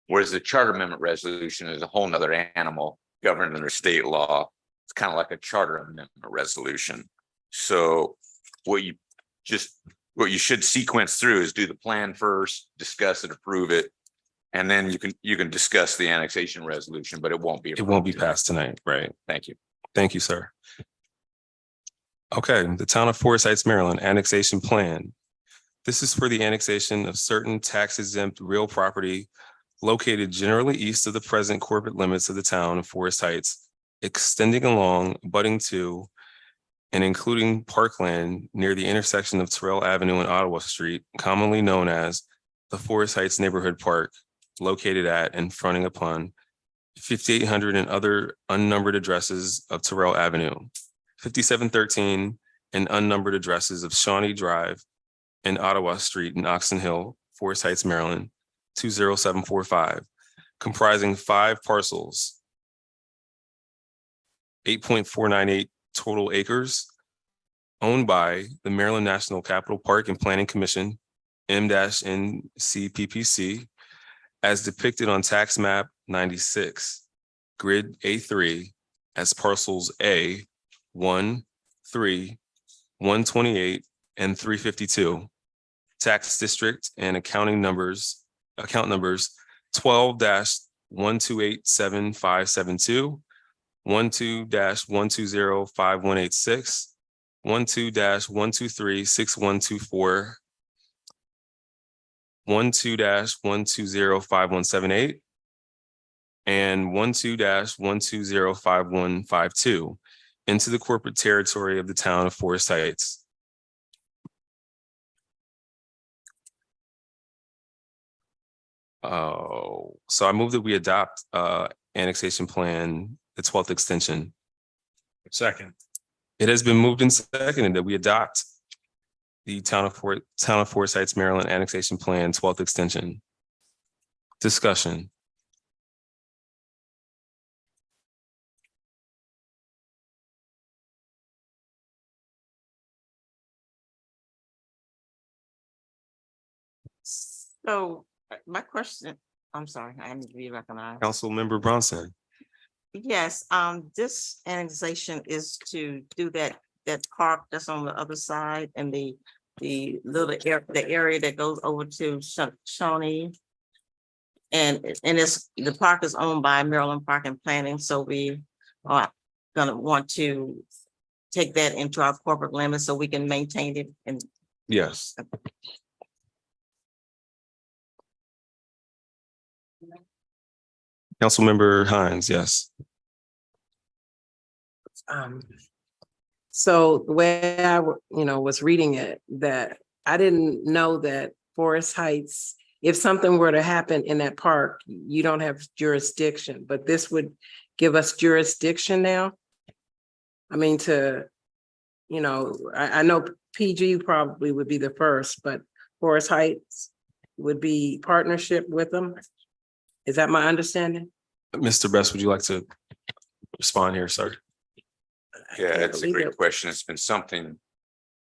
Whereas the charter amendment resolution is a whole nother animal governed under state law. It's kind of like a charter amendment resolution. So what you should sequence through is do the plan first, discuss it, approve it, and then you can discuss the annexation resolution, but it won't be. It won't be passed tonight, right? Thank you. Thank you, sir. Okay, the Town of Forest Heights, Maryland annexation plan. This is for the annexation of certain tax exempt real property located generally east of the present corporate limits of the town of Forest Heights, extending along, abutting to, and including parkland near the intersection of Terrell Avenue and Ottawa Street, commonly known as the Forest Heights Neighborhood Park, located at and fronting upon 5800 and other unnumbered addresses of Terrell Avenue, 5713 and unnumbered addresses of Shawnee Drive and Ottawa Street in Oxon Hill, Forest Heights, Maryland, 20745, comprising 5 parcels, 8.498 total acres, owned by the Maryland National Capital Park and Planning Commission, M-NCPPC, as depicted on tax map 96, grid A3, as parcels A, 1, 3, 128, and 352, tax district and account numbers 12-1287572, 12-1205186, 12-1236124, 12-1205178, and 12-1205152 into the corporate territory of the town of Forest Heights. So I move that we adopt annexation plan, the 12th extension. Second. It has been moved and seconded that we adopt the Town of Forest Heights, Maryland annexation plan, 12th extension. Discussion. So my question, I'm sorry, I need to be recognized. Councilmember Bronson. Yes, this annexation is to do that that park that's on the other side and the the area that goes over to Shawnee. And the park is owned by Maryland Park and Planning, so we are gonna want to take that into our corporate limits so we can maintain it and Yes. Councilmember Hines, yes. So the way I, was reading it, that I didn't know that Forest Heights, if something were to happen in that park, you don't have jurisdiction, but this would give us jurisdiction now. I mean, I know PG probably would be the first, but Forest Heights would be partnership with them. Is that my understanding? Mr. Best, would you like to respond here, sir? Yeah, that's a believe great it. question. It's been something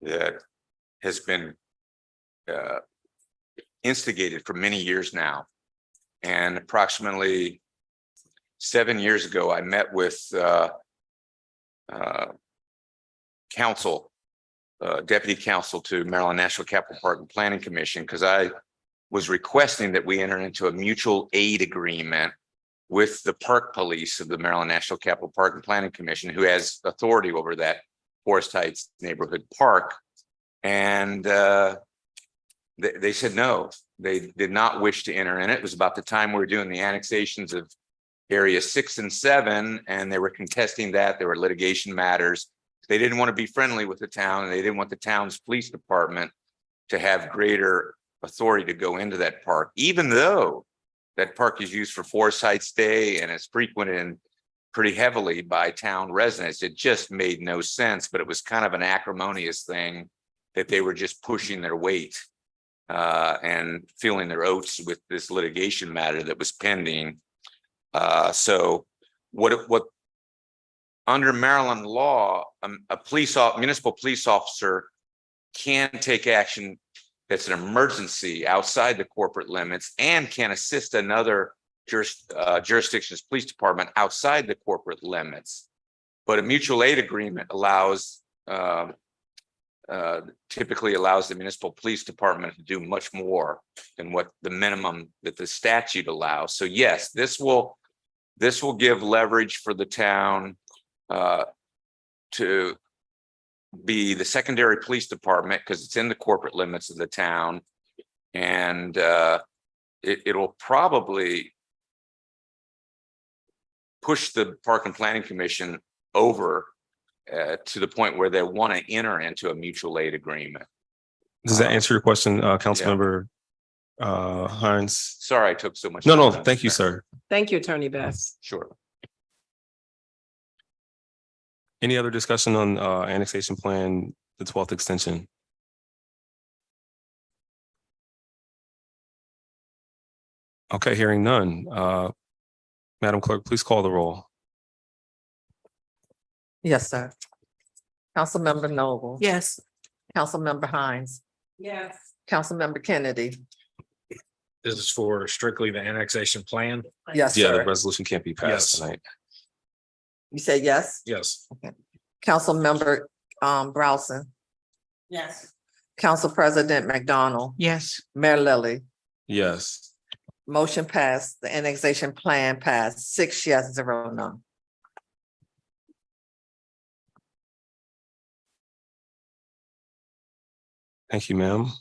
that has been instigated for many years now. And approximately 7 years ago, I met with deputy counsel to Maryland National Capital Park and Planning Commission, because I was requesting that we enter into a mutual aid agreement with the park police of the Maryland National Capital Park and Planning Commission, who has authority over that Forest Heights neighborhood park. And they said no, they did not wish to enter in it. It was about the time we were doing the annexations of Area 6 and 7, and they were contesting that. There were litigation matters. They didn't want to be friendly with the town, and they didn't want the town's police department to have greater authority to go into that park, even though that park is used for Forest Heights Day and it's frequented pretty heavily by town residents. It just made no sense, but it was kind of an acrimonious thing that they were just pushing their weight and filling their oats with this litigation matter that was pending. So what under Maryland law, a municipal police officer can take action that's an emergency outside the corporate limits and can assist another jurisdiction's police department outside the corporate limits. But a mutual aid agreement typically allows the municipal police department to do much more than what the minimum that the statute allows. So yes, this will give leverage for the town to be the secondary police department, because it's in the corporate limits of the town. And it'll probably push the Park and Planning Commission over to the point where they want to enter into a mutual aid agreement. Does that answer your question, Councilmember Hines? Sorry, I took so much. No, time on thank you, that. sir. Thank you, Attorney Best. Sure. Any other discussion on annexation plan, the 12th extension? Okay, hearing none. Madam Clerk, please call the roll. Yes, sir. Councilmember Noble. Yes. Councilmember Hines. Yes. Councilmember Kennedy. This is for strictly the annexation plan. Yes, Yeah, the sir. resolution can't be passed Yes. tonight. You say yes? Yes. Councilmember Browson. yes. Council President McDonald. Yes. Mayor Lily. Yes. Motion passed. The annexation plan passed. 6 yes, 0 no. Thank you, ma'am.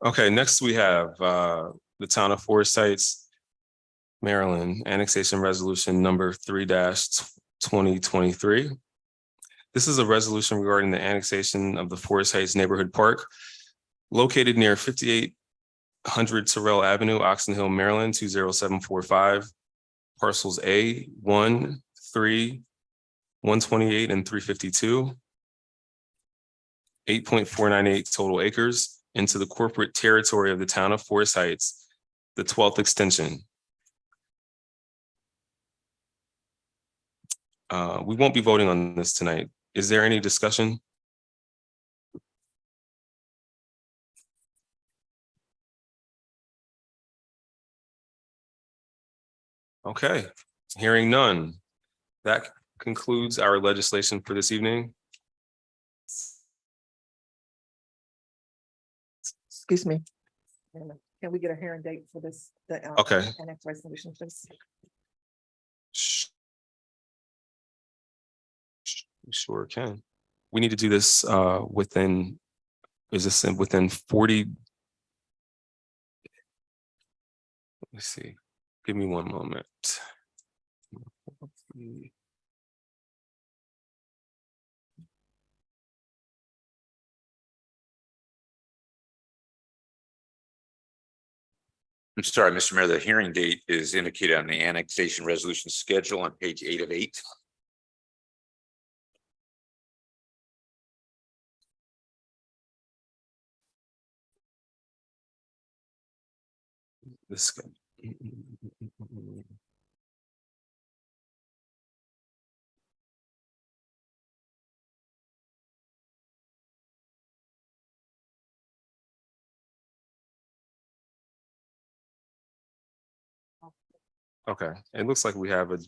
Okay, next we have the Town of Forest Heights, Maryland, annexation resolution number 3-2023. This is a resolution regarding the annexation of the Forest Heights Neighborhood Park located near 5800 Terrell Avenue, Oxon Hill, Maryland, 20745, parcels A, 1, 3, 128, and 352. 8.498 total acres into the corporate territory of the Town of Forest Heights, the 12th extension. We won't be voting on this tonight. Is there any discussion? Okay, hearing none. That concludes our legislation for this evening. Excuse me. Can we get a hearing date for this? Okay. Next resolution, please. Sure can. We need to do this within, is this within 40? Let me see. Give me one moment. I'm sorry, Mr. Mayor, the hearing date is indicated on the annexation resolution schedule on page 8 of 8. This. Okay, it looks like we have a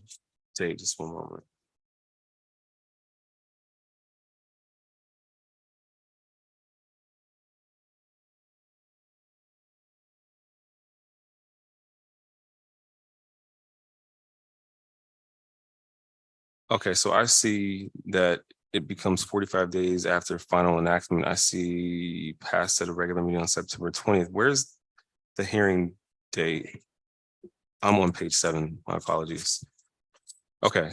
date, just one moment. Okay, so I see that it becomes 45 days after final enactment. I see passed at a regular meeting on September 20th. Where's the hearing date? I'm on page 7, my apologies. Okay.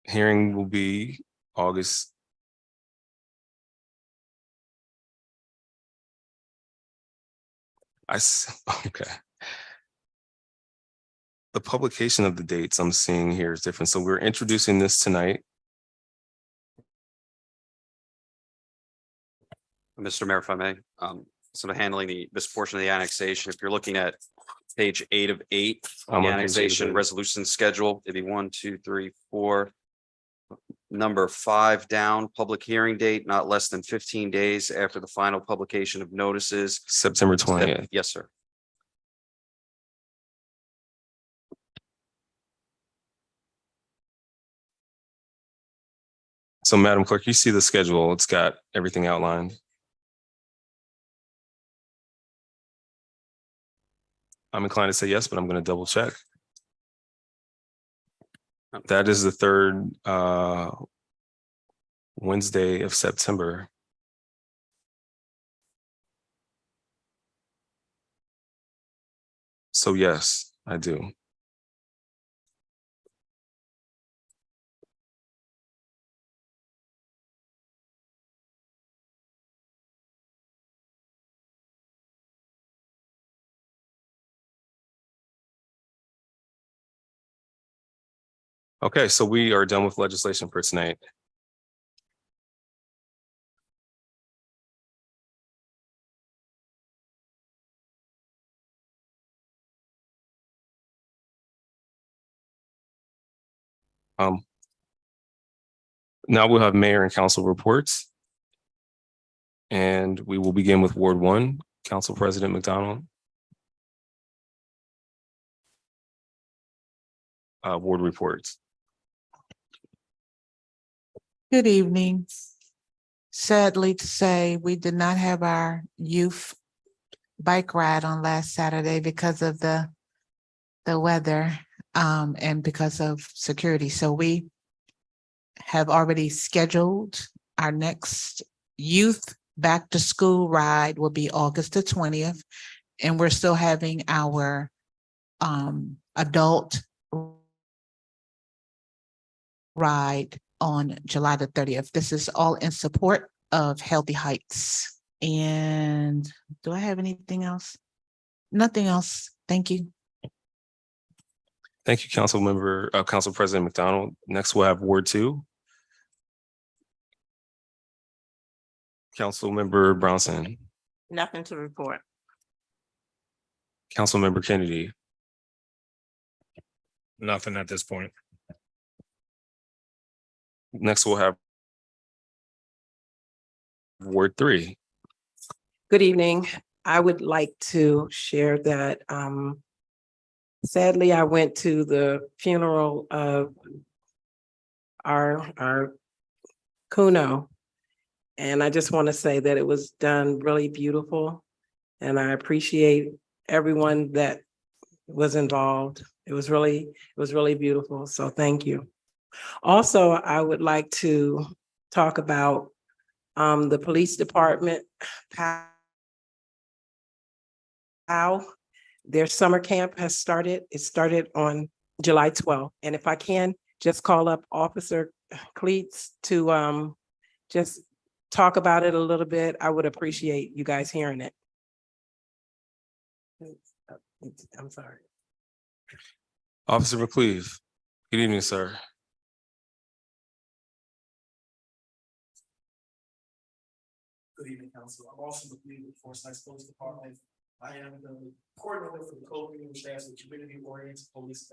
Hearing will be August. Okay. The publication of the dates I'm seeing here is different. So we're introducing this tonight. Mr. Mayor, if I may, sort of handling this portion of the annexation, if you're looking at page 8 of 8, I'm the on page 8 of annexation 8. resolution schedule, it'd be 1, 2, 3, 4. Number 5 down, public hearing date, not less than 15 days after the final publication of notices. September 20th. Yes, sir. So Madam Clerk, you see the schedule. It's got everything outlined. I'm inclined to say yes, but I'm going to double check. That is the third Wednesday of September. So yes, I do. Okay, so we are done with legislation for tonight. Now we'll have mayor and council reports. And we will begin with Ward 1, Council President McDonald. Ward reports. Good evening. Sadly to say, we did not have our youth bike ride on last Saturday because of the weather and because of security. So we have already scheduled our next youth back to school ride will be August the 20th. And we're still having our adult ride on July the 30th. This is all in support of Healthy Heights. And do I have anything else? Nothing else. Thank you. Thank you, Council President McDonald. Next, we'll have Ward 2. Councilmember Brownson, Nothing to report. Councilmember Kennedy, Nothing at this point. next we'll have Ward 3. Good evening. I would like to share that Sadly, I went to the funeral of our Kuno. And I just want to say that it was done really beautiful. And I appreciate everyone that was involved. It was really beautiful. So thank you. Also, I would like to talk about the police department. How their summer camp has started. It started on July 12th. And if I can, just call up Officer Cleats to just talk about it a little bit. I would appreciate you guys hearing it. I'm sorry. Officer McCleave, good evening, sir. Good evening, Council. I'm also with the Forsyth Police Department. I am the coordinator for the co-community, which stands for Community-Oriented Police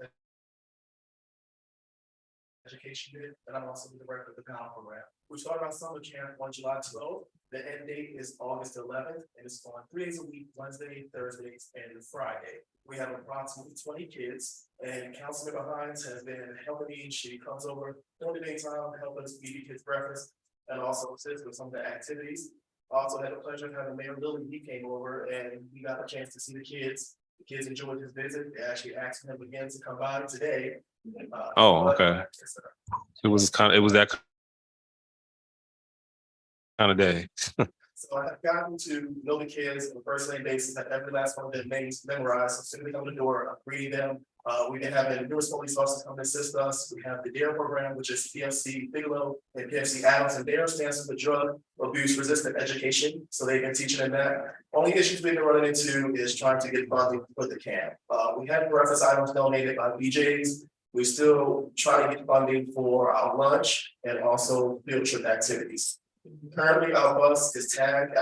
Education Unit, and I'm also the director of the PAL program. We started our summer camp on July 12th. The end date is August 11th, and it's on 3 days a week, Wednesday, Thursdays, and Friday. We have approximately 20 kids, and Councilmember Hines has been helping me. She comes over 30 days time to help us feed the kids breakfast and also assist with some of the activities. I also had the pleasure of having Mayor Lilly. He came over and we got a chance to see the kids. The kids enjoyed his visit. They actually asked him again to come by today. Oh, okay. It was that kind of day. So I have gotten to know the kids on a first name basis, have every last one of their names memorized. So simply come to the door, I'm greeting them. We've been having numerous police officers come and assist us. We have the DARE program, which is PFC Bigelow and PFC Adams, and DARE stands for the Drug Abuse Resistant Education. So they've been teaching them that. Only issues we've been running into is trying to get funding for the camp. We had breakfast items donated by BJ's. We still try to get funding for our lunch and also field trip activities. Currently, our bus is tagged.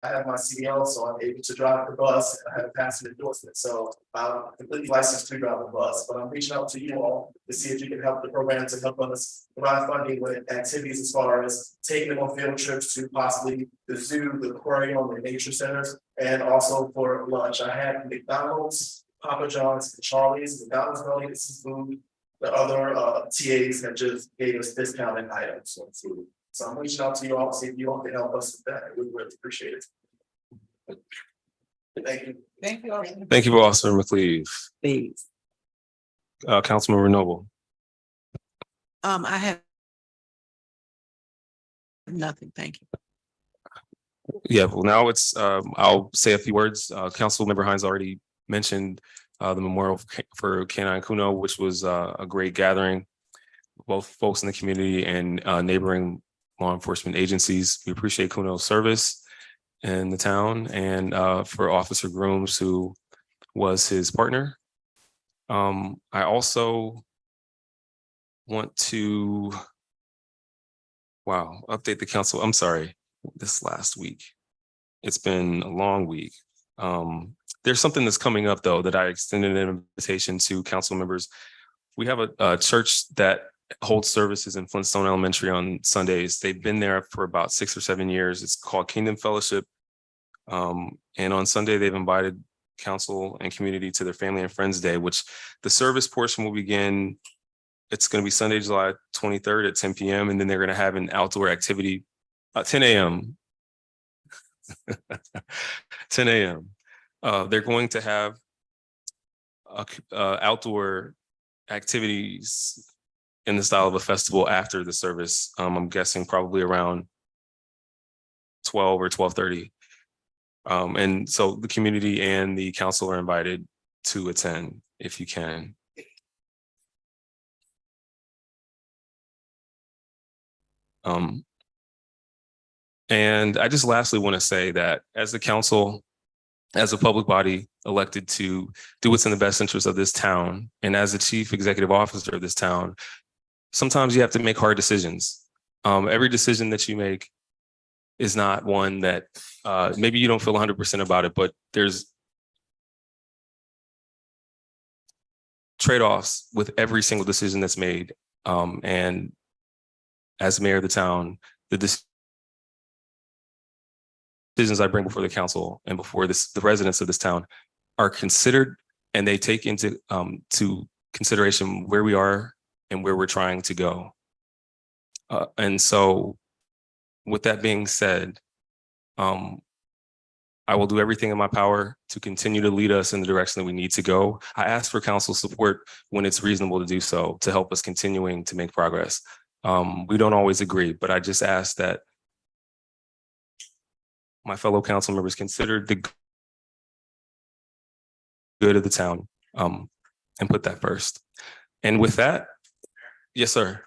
I have my CDL, so I'm able to drive the bus. I have a passive endorsement, so I'm completely licensed to drive the bus. But I'm reaching out to you all to see if you can help the program to help us provide funding with activities as far as taking them on field trips to possibly the zoo, the aquarium, the nature centers, and also for lunch. I had McDonald's, Papa John's, and Charlie's. McDonald's donated some food. The other TAs have just gave us discounted items on food. So I'm reaching out to you all to see if you all can help us with that. We would really appreciate it. Thank you. Thank you. Thank you, Officer McCleave. Please. Councilmember Noble. I have nothing. Thank you. Yeah, well, now it's, I'll say a few words. Councilmember Hines already mentioned the memorial for Canine Kuno, which was a great gathering. Both folks in the community and neighboring law enforcement agencies. We appreciate Kuno's service in the town, and for Officer Grooms, who was his partner. I also want to, update the council. I'm sorry, this last week. It's been a long week. There's something that's coming up, though, that I extended an invitation to council members. We have a church that holds services in Flintstone Elementary on Sundays. They've been there for about 6 or 7 years. It's called Kingdom Fellowship. And on Sunday, they've invited council and community to their Family and Friends Day, which the service portion will begin. It's going to be Sunday, July 23rd at 10 p.m. And then they're going to have an outdoor activity at 10 a.m. 10 a.m. They're going to have outdoor activities in the style of a festival after the service. I'm guessing probably around 12 or 12:30. And so the community and the council are invited to attend if you can. And I just lastly want to say that as the council, as a public body elected to do what's in the best interest of this town, and as the chief executive officer of this town, sometimes you have to make hard decisions. Every decision that you make is not one that maybe you don't feel 100% about it, but there's trade-offs with every single decision that's made. And as mayor of the town, the decisions I bring before the council and before the residents of this town are considered and they take into to consideration where we are and where we're trying to go. And so with that being said, I will do everything in my power to continue to lead us in the direction that we need to go. I ask for council support when it's reasonable to do so, to help us continuing to make progress. We don't always agree, but I just ask that my fellow council members consider the good of the town, and put that first. And with that, yes, sir.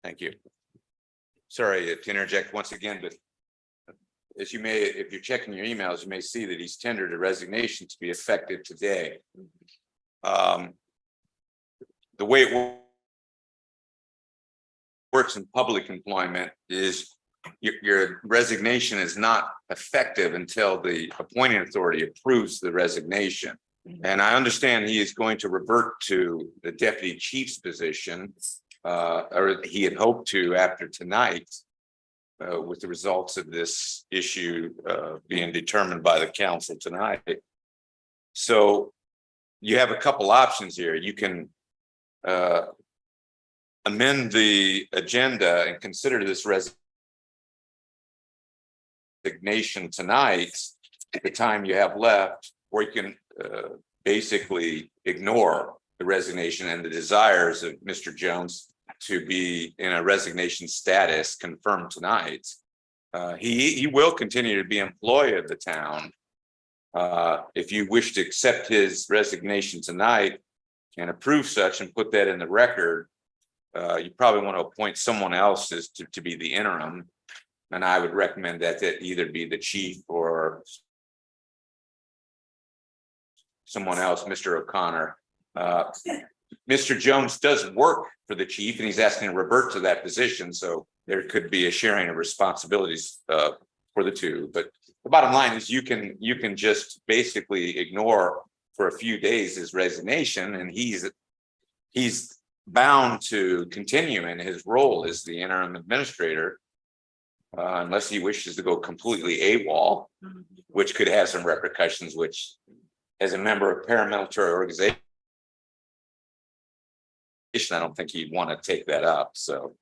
Thank you. Sorry to interject once again, but as you may, if you're checking your emails, you may see that he's tendered a resignation to be effective today. The way it works in public employment is your resignation is not effective until the appointing authority approves the resignation. And I understand he is going to revert to the deputy chief's position, or he had hoped to after tonight, with the results of this issue being determined by the council tonight. So you have a couple options here. You can amend the agenda and consider this resignation tonight at the time you have left, or you can basically ignore the resignation and the desires of Mr. Jones to be in a resignation status confirmed tonight. He will continue to be employee of the town. If you wish to accept his resignation tonight and approve such and put that in the record, you probably want to appoint someone else as to be the interim. And I would recommend that either be the chief or someone else, Mr. O'Connor. Mr. Jones does work for the chief and he's asking to revert to that position. So there could be a sharing of responsibilities for the two. But the bottom line is you can just basically ignore for a few days his resignation, and he's bound to continue in his role as the interim administrator unless he wishes to go completely AWOL, which could have some repercussions, which as a member of a paramilitary organization, I don't think he'd want to take that up. So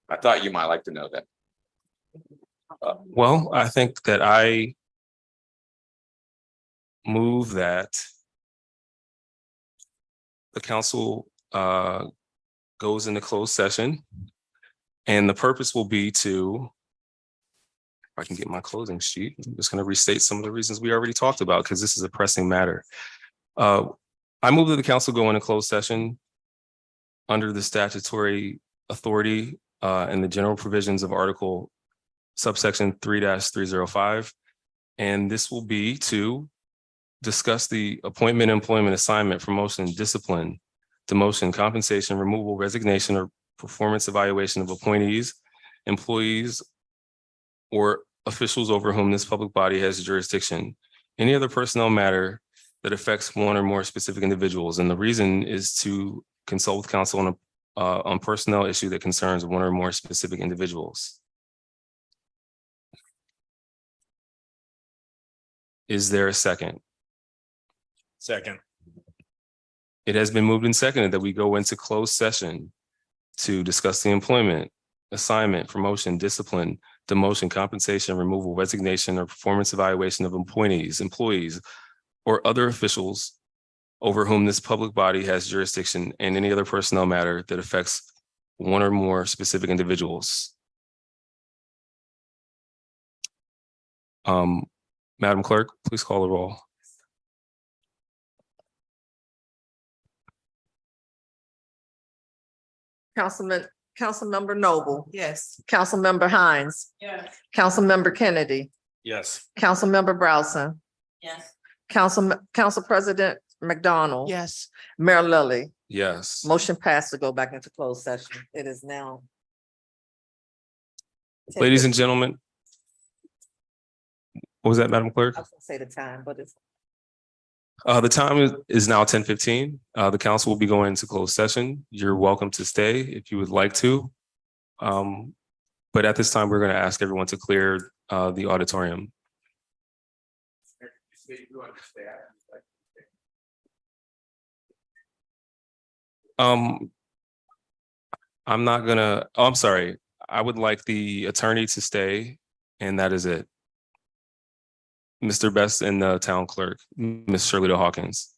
I thought you might like to know that. Well, I think that I move that the council goes into closed session, and the purpose will be to, if I can get my closing sheet, I'm just going to restate some of the reasons we already talked about because this is a pressing matter. I move that the council go into closed session under the statutory authority and the general provisions of Article subsection 3-305. And this will be to discuss the appointment, employment, assignment, promotion, discipline, demotion, compensation, removal, resignation, or performance evaluation of appointees, employees, or officials over whom this public body has jurisdiction. Any other personnel matter that affects one or more specific individuals. And the reason is to consult with counsel on personnel issue that concerns one or more specific individuals. Is there a second? Second. It has been moved and seconded that we go into closed session to discuss the employment, assignment, promotion, discipline, demotion, compensation, removal, resignation, or performance evaluation of appointees, employees, or other officials over whom this public body has jurisdiction, and any other personnel matter that affects one or more specific individuals. Madam Clerk, please call the roll. Councilmember Noble, Yes. Councilmember Hines, Yes. Councilmember Kennedy, Yes. Councilmember Browson, Yes. Council President McDonald. Yes. Mayor Lilly. Yes. Motion passed to go back into closed session. It is now. Ladies and gentlemen. What was that, Madam Clerk? I was gonna say the time, but it's The time is now 10:15. The council will be going into closed session. You're welcome to stay if you would like to. But at this time, we're going to ask everyone to clear the auditorium. I'm not gonna, oh, I'm sorry. I would like the attorney to stay, and that is it. Mr. Best and the town clerk, Ms. Shirley Hawkins.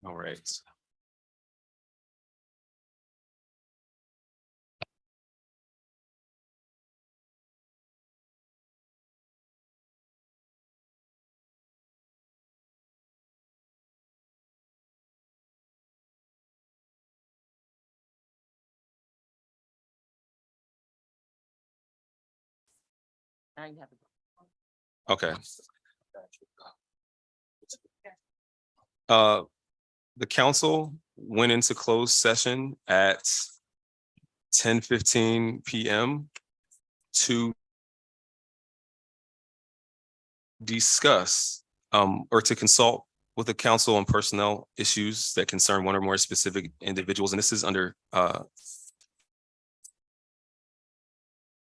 All right. Now you have to- Okay. The council went into closed session at 10:15 PM to discuss or to consult with the council on personnel issues that concern one or more specific individuals, and this is under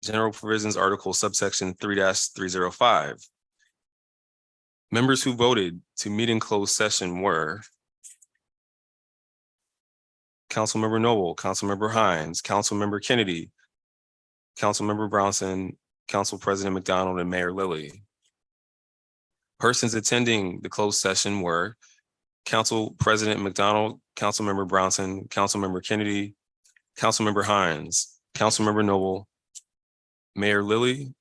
General Provisions Article subsection 3-305. Members who voted to meet in closed session were Councilmember Noble, Councilmember Hines, Councilmember Kennedy, Councilmember Brownson, Council President McDonald, and Mayor Lilly. Persons attending the closed session were Council President McDonald, Councilmember Brownson, Councilmember Kennedy, Councilmember Hines, Councilmember Noble, Mayor Lilly,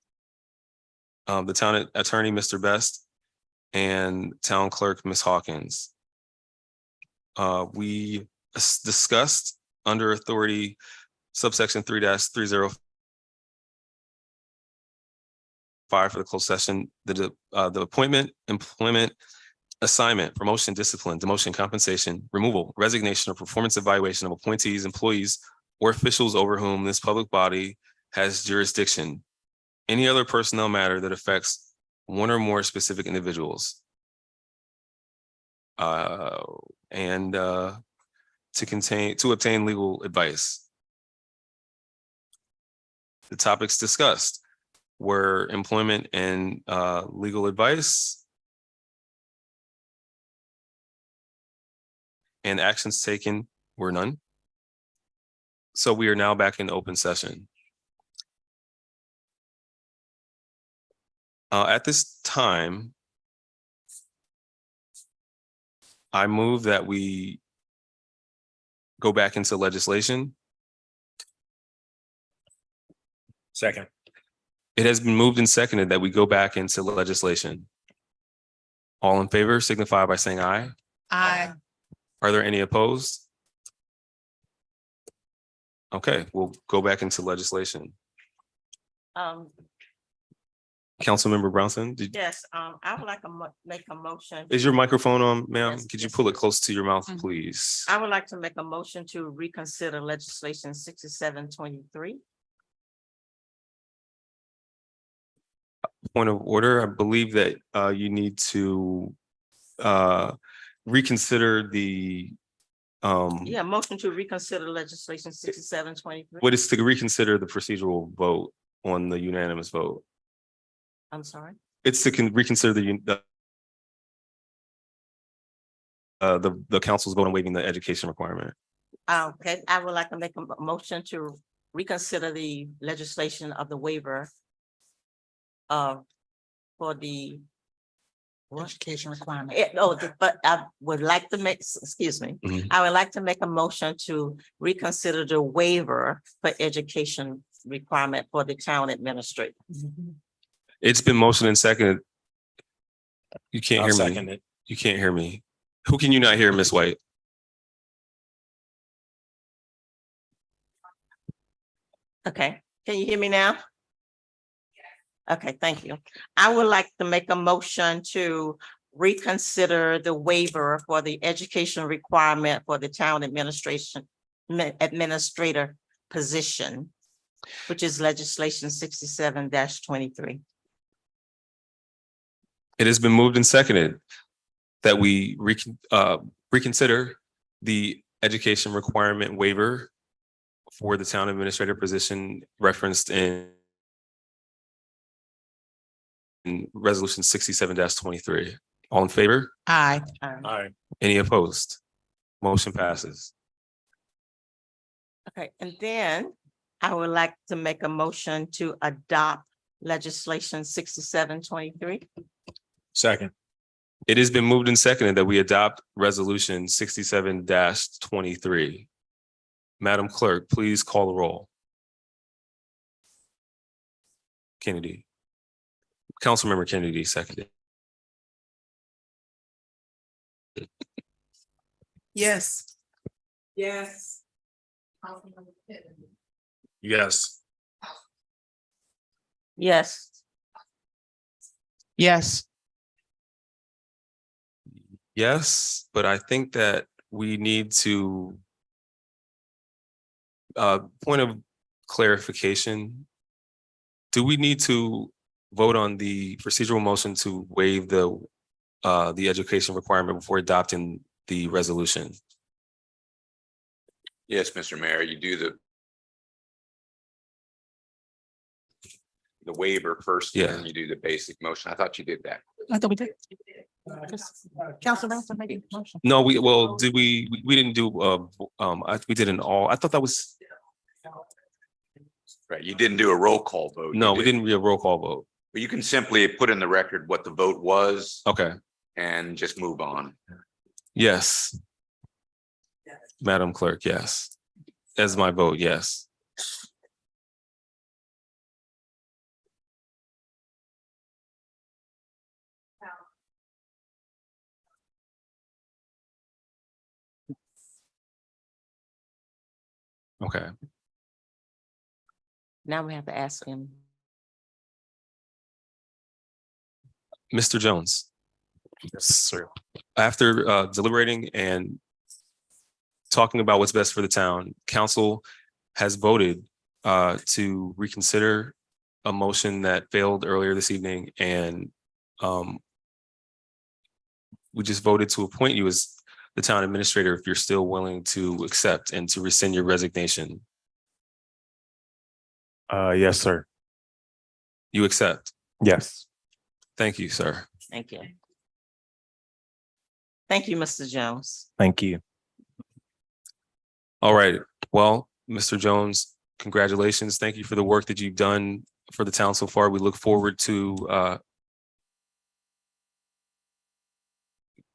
the town attorney, Mr. Best, and town clerk, Ms. Hawkins. We discussed under authority subsection 3-305 for the closed session, the appointment, employment, assignment, promotion, discipline, demotion, compensation, removal, resignation, or performance evaluation of appointees, employees, or officials over whom this public body has jurisdiction. Any other personnel matter that affects one or more specific individuals. And to obtain legal advice. The topics discussed were employment and legal advice, and actions taken were none. So we are now back in open session. At this time, I move that we go back into legislation. Second. It has been moved and seconded that we go back into legislation. All in favor signify by saying aye. Aye. Are there any opposed? Okay, we'll go back into legislation. Councilmember Brownson, Yes, I would like to make a motion. is your microphone on, ma'am? Yes, Could you yes, pull it yes. close to your mouth, Mhm. please? I would like to make a motion to reconsider legislation 6723. Point of order, I believe that you need to reconsider the Yeah, motion to reconsider legislation 6723. what is to reconsider the procedural vote on the unanimous vote. I'm sorry. It's to reconsider the council's vote on waiving the education requirement. Okay, I would like to make a motion to reconsider the legislation of the waiver for the Education requirement. but I would like to make, excuse me, Mhm. I would like to make a motion to reconsider the waiver for education requirement for the town administrator. It's been motioned and seconded. You can't I'll hear second me. it. You can't hear me. Who can you not hear, Ms. White? Okay, can you hear me now? Okay, thank you. I would like to make a motion to reconsider the waiver for the education requirement for the town administrator position, which is legislation 67-23. It has been moved and seconded that we reconsider the education requirement waiver for the town administrator position referenced in resolution 67-23. All in favor? Aye. Aye. Any opposed? Motion passes. Okay, and then I would like to make a motion to adopt legislation 67-23. Second. It has been moved and seconded that we adopt resolution 67-23. Madam Clerk, please call the roll. Kennedy. Councilmember Kennedy seconded. Yes. Yes. Yes. Yes. Yes. Yes, but I think that we need to point of clarification. Do we need to vote on the procedural motion to waive the education requirement before adopting the resolution? Yes, Mr. Mayor, you do the waiver first, and Yeah. then you do the basic motion. I thought you did that. I thought we did. Council Robinson made a motion. No, did we didn't do, we did an all, I thought that was, Right, you didn't do a roll call vote. You no, we did- didn't do a roll call vote. But you can simply put in the record what the vote was Okay, and just move on. yes. Madam Clerk, yes. As my vote, yes. Okay, Now we have to ask him. Mr. Jones, Yes, sir. after deliberating and talking about what's best for the town, council has voted to reconsider a motion that failed earlier this evening, and we just voted to appoint you as the town administrator if you're still willing to accept and to rescind your resignation. Yes, sir. You accept. Yes. Thank you, sir. Thank you. Thank you, Mr. Jones. Thank you. All right. Well, Mr. Jones, congratulations. Thank you for the work that you've done for the town so far. We look forward to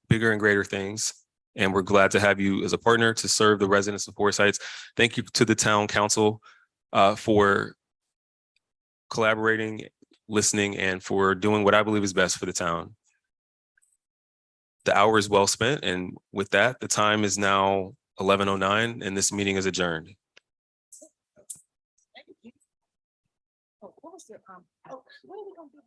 bigger and greater things. And we're glad to have you as a partner to serve the residents of Forest Heights. Thank you to the town council for collaborating, listening, and for doing what I believe is best for the town. The hour is well spent, and with that, the time is now 11:09, and this meeting is adjourned. What was the, what are we gonna do?